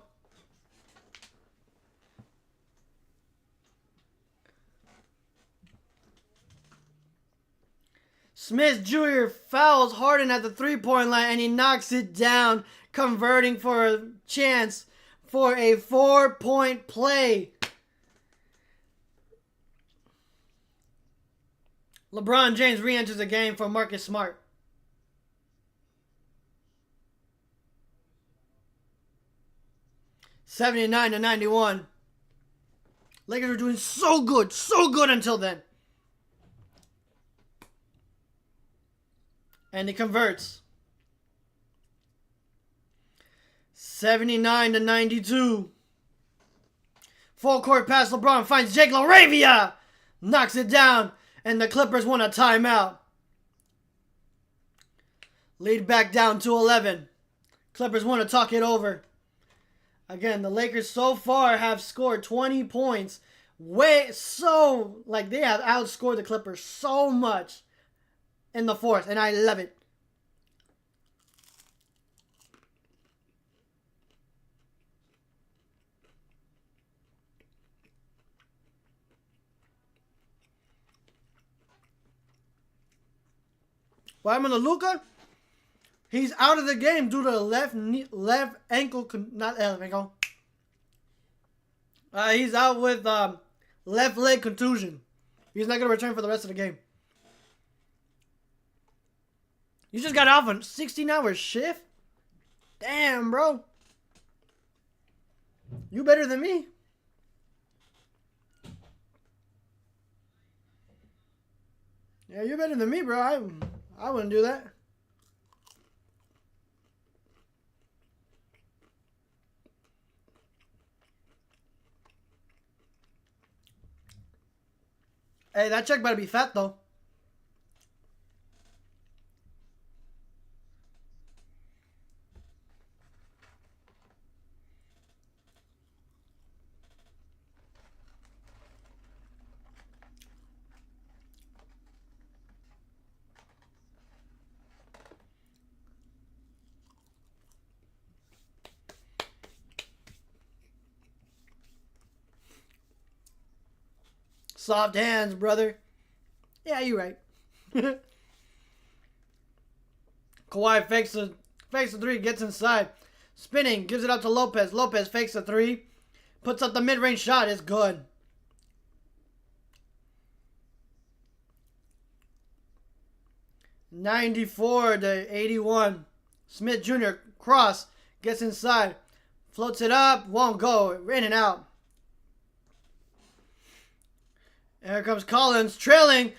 Smith Jr. fouls Harden at the three-point line and he knocks it down, converting for a chance for a 4-point play. LeBron James re-enters the game for Marcus Smart. $79-91. Lakers are doing so good until then. And he converts. 79-92. Full court pass. LeBron finds Jake LaRavia. Knocks it down. And the Clippers won a timeout. Lead back down to 11. Clippers want to talk it over. Again, the Lakers so far have scored 20 points. They have outscored the Clippers so much in the fourth, and I love it. What happened to Luka? He's out of the game due to left ankle, not left ankle. He's out with left leg contusion. He's not going to return for the rest of the game. You just got off a 16-hour shift? Damn, bro. You better than me. Yeah, you're better than me, bro. I wouldn't do that. Hey, that check better be fat, though. Soft hands, brother. Yeah, you're right. Kawhi fakes the three, gets inside. Spinning, gives it up to Lopez. Lopez fakes the three. Puts up the mid-range shot. It's good. $94-81. Smith Jr. cross. Gets inside. Floats it up. Won't go. In and out. Here comes Collins. Trailing.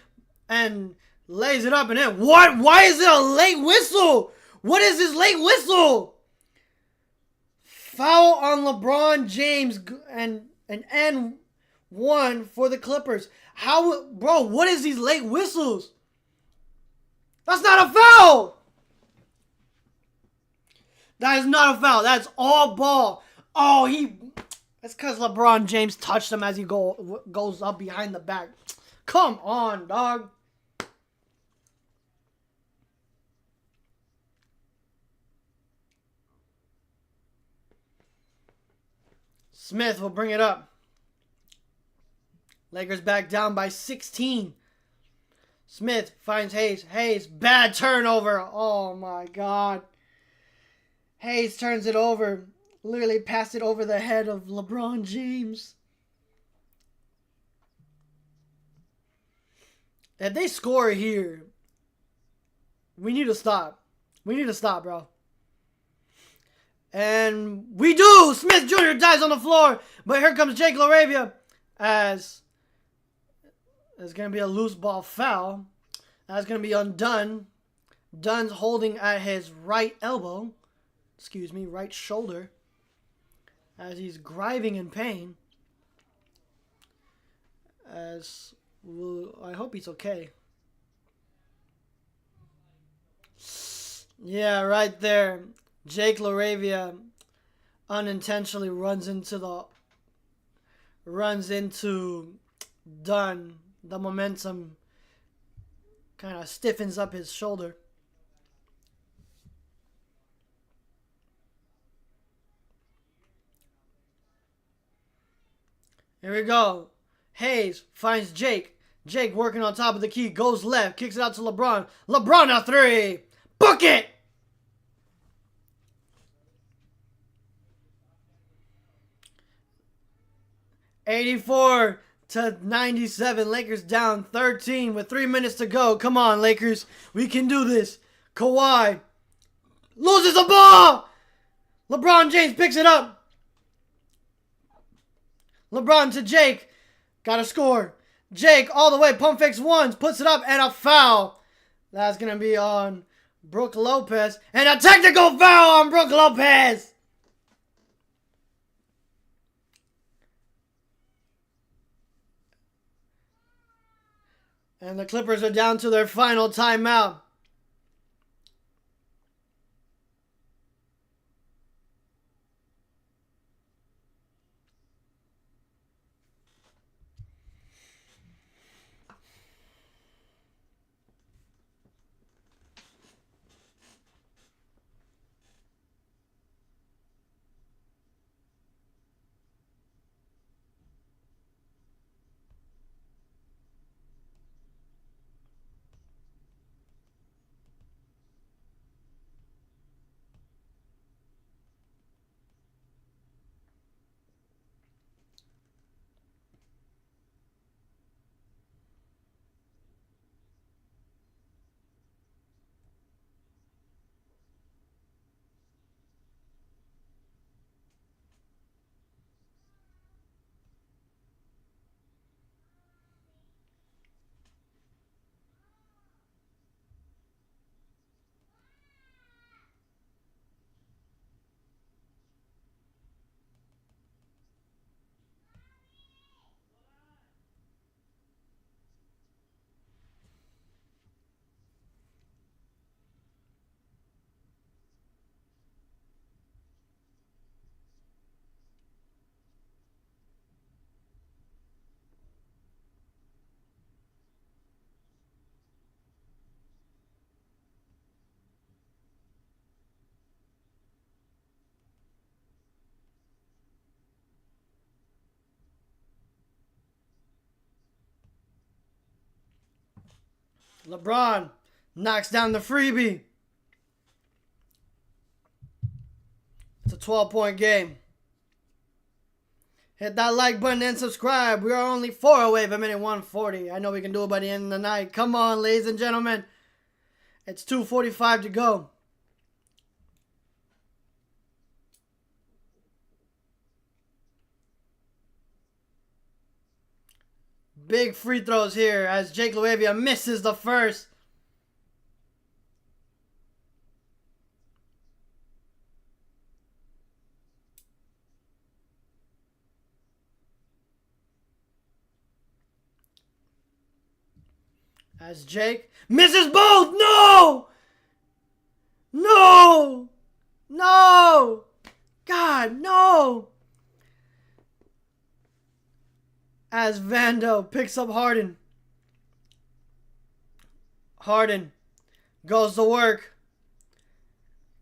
And lays it up and in. What? Why is it a late whistle? What is this late whistle? Foul on LeBron James and an N1 for the Clippers. How, bro, what is these late whistles? That's not a foul. That is not a foul. That's all ball. Oh, that's because LeBron James touched him as he goes up behind the back. Come on, dog. Smith will bring it up. Lakers back down by 16. Smith finds Hayes. Hayes, bad turnover. Oh my God. Hayes turns it over. Literally passed it over the head of LeBron James. If they score here, we need to stop. We need to stop, bro. And we do! Smith Jr. dies on the floor. But here comes Jake LaRavia. As there's going to be a loose ball foul. That's going to be undone. Dunn's holding at his right elbow. Excuse me, right shoulder. As he's grinding in pain. I hope he's okay. Yeah, right there. Jake LaRavia unintentionally runs into Dunn. The momentum kind of stiffens up his shoulder. Here we go. Hayes finds Jake. Jake working on top of the key. Goes left. Kicks it out to LeBron. LeBron a three. Book it! $84-97. Lakers down 13 with 3 minutes to go. Come on, Lakers. We can do this. Kawhi loses the ball. LeBron James picks it up. LeBron to Jake. Gotta score. Jake all the way. Pump fakes ones. Puts it up and a foul. That's going to be on Brook Lopez. And a technical foul on Brook Lopez. And the Clippers are down to their final timeout. LeBron knocks down the freebie. It's a 12-point game. Hit that like button and subscribe. We are only 4 away from minute 140. I know we can do it by the end of the night. Come on, ladies and gentlemen. It's 2:45 to go. Big free throws here as Jake LaRavia misses the first. As Jake misses both. No! No! No! God, no! As Vando picks up Harden. Harden goes to work.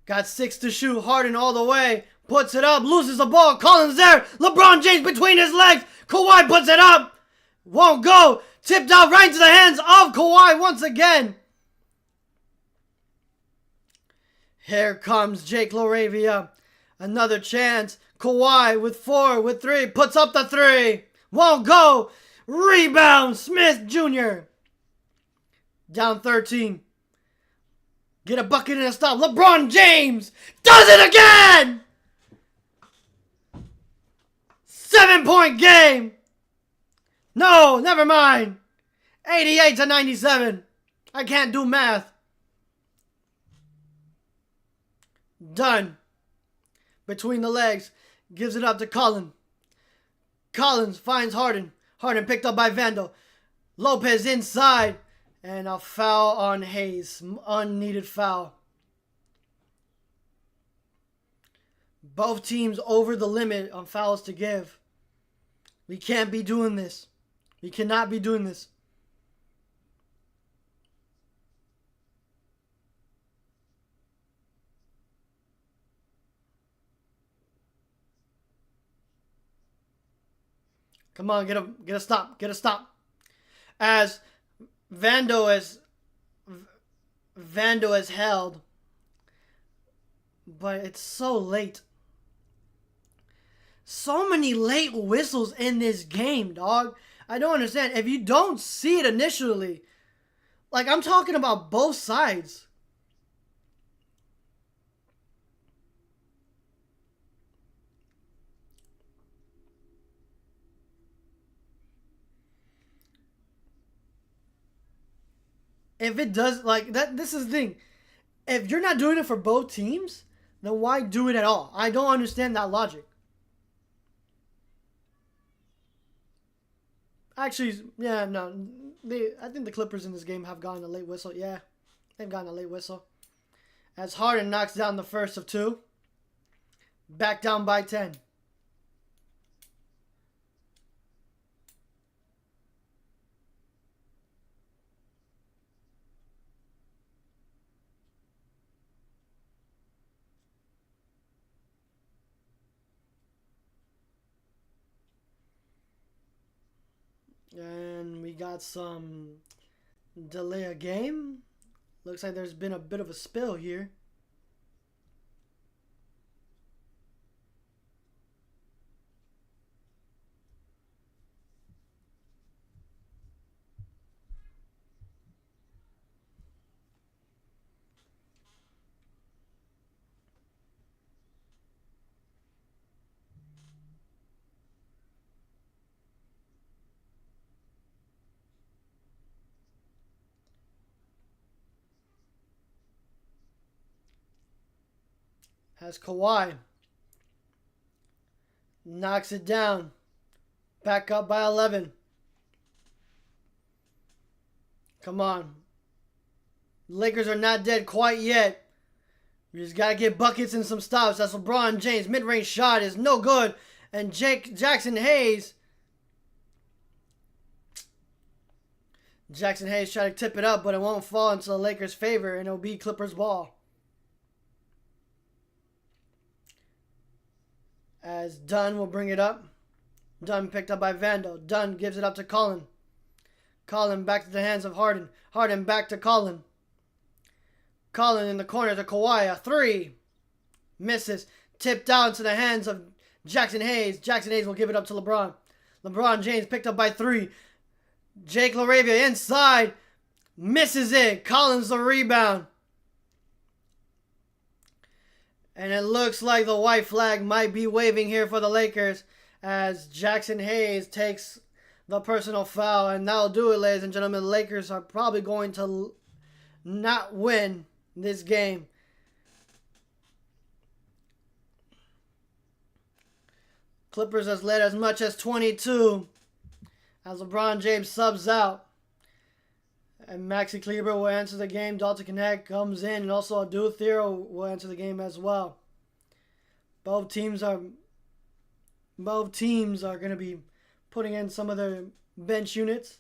Got 6 to shoot. Harden all the way. Puts it up. Loses the ball. Collins there. LeBron James between his legs. Kawhi puts it up. Won't go. Tipped out right into the hands of Kawhi once again. Here comes Jake LaRavia. Another chance. Kawhi with 4, with 3. Puts up the 3. Won't go. Rebound. Smith Jr. Down 13. Get a bucket and a stop. LeBron James does it again. 7-point game. No, never mind. 88 to 97. I can't do math. Done. Between the legs. Gives it up to Collins. Collins finds Harden. Harden picked up by Vando. Lopez inside. And a foul on Hayes. Unneeded foul. Both teams over the limit on fouls to give. We can't be doing this. We cannot be doing this. Come on, get a stop. Get a stop. As Vando is held. But it's so late. So many late whistles in this game, dog. I don't understand. If you don't see it initially, like I'm talking about both sides. If it does, like that, this is the thing. If you're not doing it for both teams, then why do it at all? I don't understand that logic. Actually, yeah, no. I think the Clippers in this game have gotten a late whistle. Yeah, they've gotten a late whistle. As Harden knocks down the first of 2. Back down by 10. And we got some delay of game. Looks like there's been a bit of a spill here. As Kawhi knocks it down. Back up by 11. Come on. Lakers are not dead quite yet. We just got to get buckets and some stops. That's LeBron James. Mid-range shot is no good. And Jackson Hayes. Jackson Hayes try to tip it up, but it won't fall into the Lakers' favor, and it'll be Clippers' ball. As Dunn will bring it up. Dunn picked up by Vando. Dunn gives it up to Collins. Colin back to the hands of Harden. Harden back to Colin. Colin in the corner to Kawhi. A three. Misses. Tipped down to the hands of Jackson Hayes. Jackson Hayes will give it up to LeBron. LeBron James picked up by three. Jake LaRavia inside. Misses it. Collins the rebound. And it looks like the white flag might be waving here for the Lakers as Jackson Hayes takes the personal foul. And that'll do it, ladies and gentlemen. The Lakers are probably going to not win this game. Clippers has led as much as 22 as LeBron James subs out. And Maxi Kleber will enter the game. Dalton Connect comes in. And also Adou Thiero will enter the game as well. Both teams are going to be putting in some of their bench units.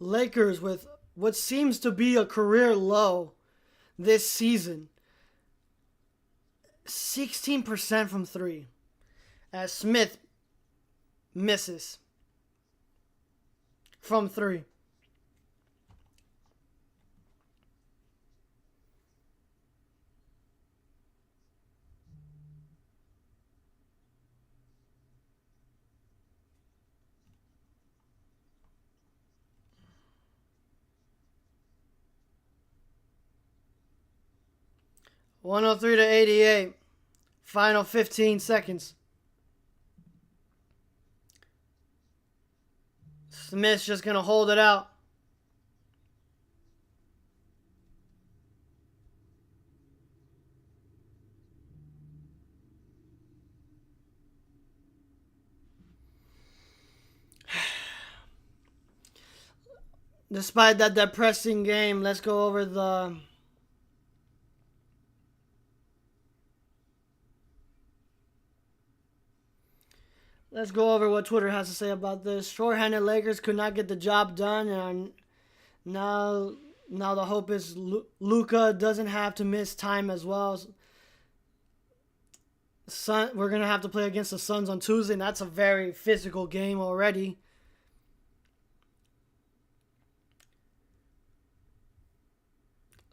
Lakers with what seems to be a career low this season. 16% from three. As Smith misses from three. (103 to 88). Final 15 seconds. Smith's just going to hold it out. Despite that depressing game, let's go over the what Twitter has to say about this. Short-handed Lakers could not get the job done, and now the hope is Luka doesn't have to miss time as well. We're going to have to play against the Suns on Tuesday, and that's a very physical game already.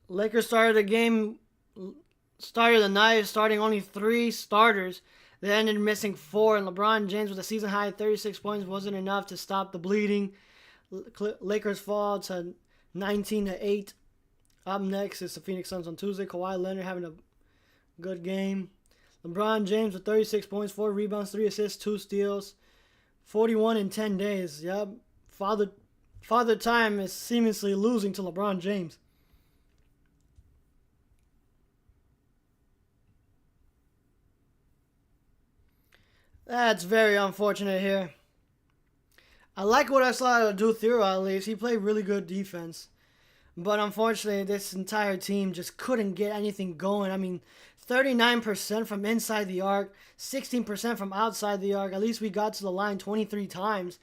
Lakers started the night starting only 3 starters. They ended missing 4, and LeBron James with a season-high 36 points wasn't enough to stop the bleeding. Lakers fall to 19 to 8. Up next is the Phoenix Suns on Tuesday. Kawhi Leonard having a good game. LeBron James with 36 points, 4 rebounds, 3 assists, 2 steals. 41 in 10 days. Yep. Father Time is seamlessly losing to LeBron James. That's very unfortunate here. I like what I saw out of Adou Thiero at least. He played really good defense. But unfortunately, this entire team just couldn't get anything going. I mean, 39% from inside the arc, 16% from outside the arc. At least we got to the line 23 times.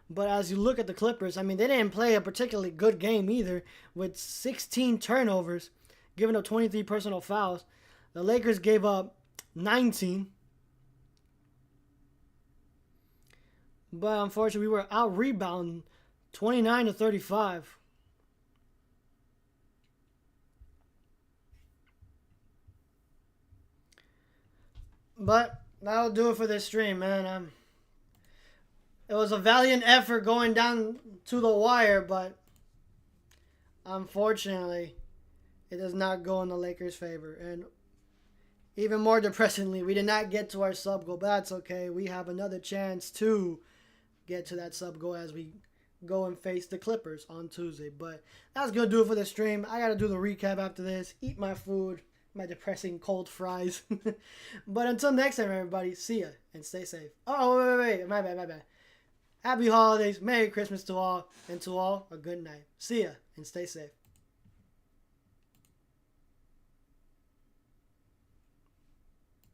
But as you look at the Clippers, I mean, they didn't play a particularly good game either, with 16 turnovers, giving up 23 personal fouls. The Lakers gave up 19. But unfortunately, we were out-rebounding 29 to 35. But that'll do it for this stream, man. It was a valiant effort going down to the wire, but unfortunately, it does not go in the Lakers' favor. And even more depressingly, we did not get to our sub goal, but that's okay. We have another chance to get to that sub goal as we go and face the Clippers on Tuesday. But that's going to do it for the stream. I got to do the recap after this, eat my food, My depressing cold fries. But until next time, everybody, see ya and stay safe. Oh, wait. My bad. Happy holidays. Merry Christmas to all. And to all, a good night. See ya and stay safe.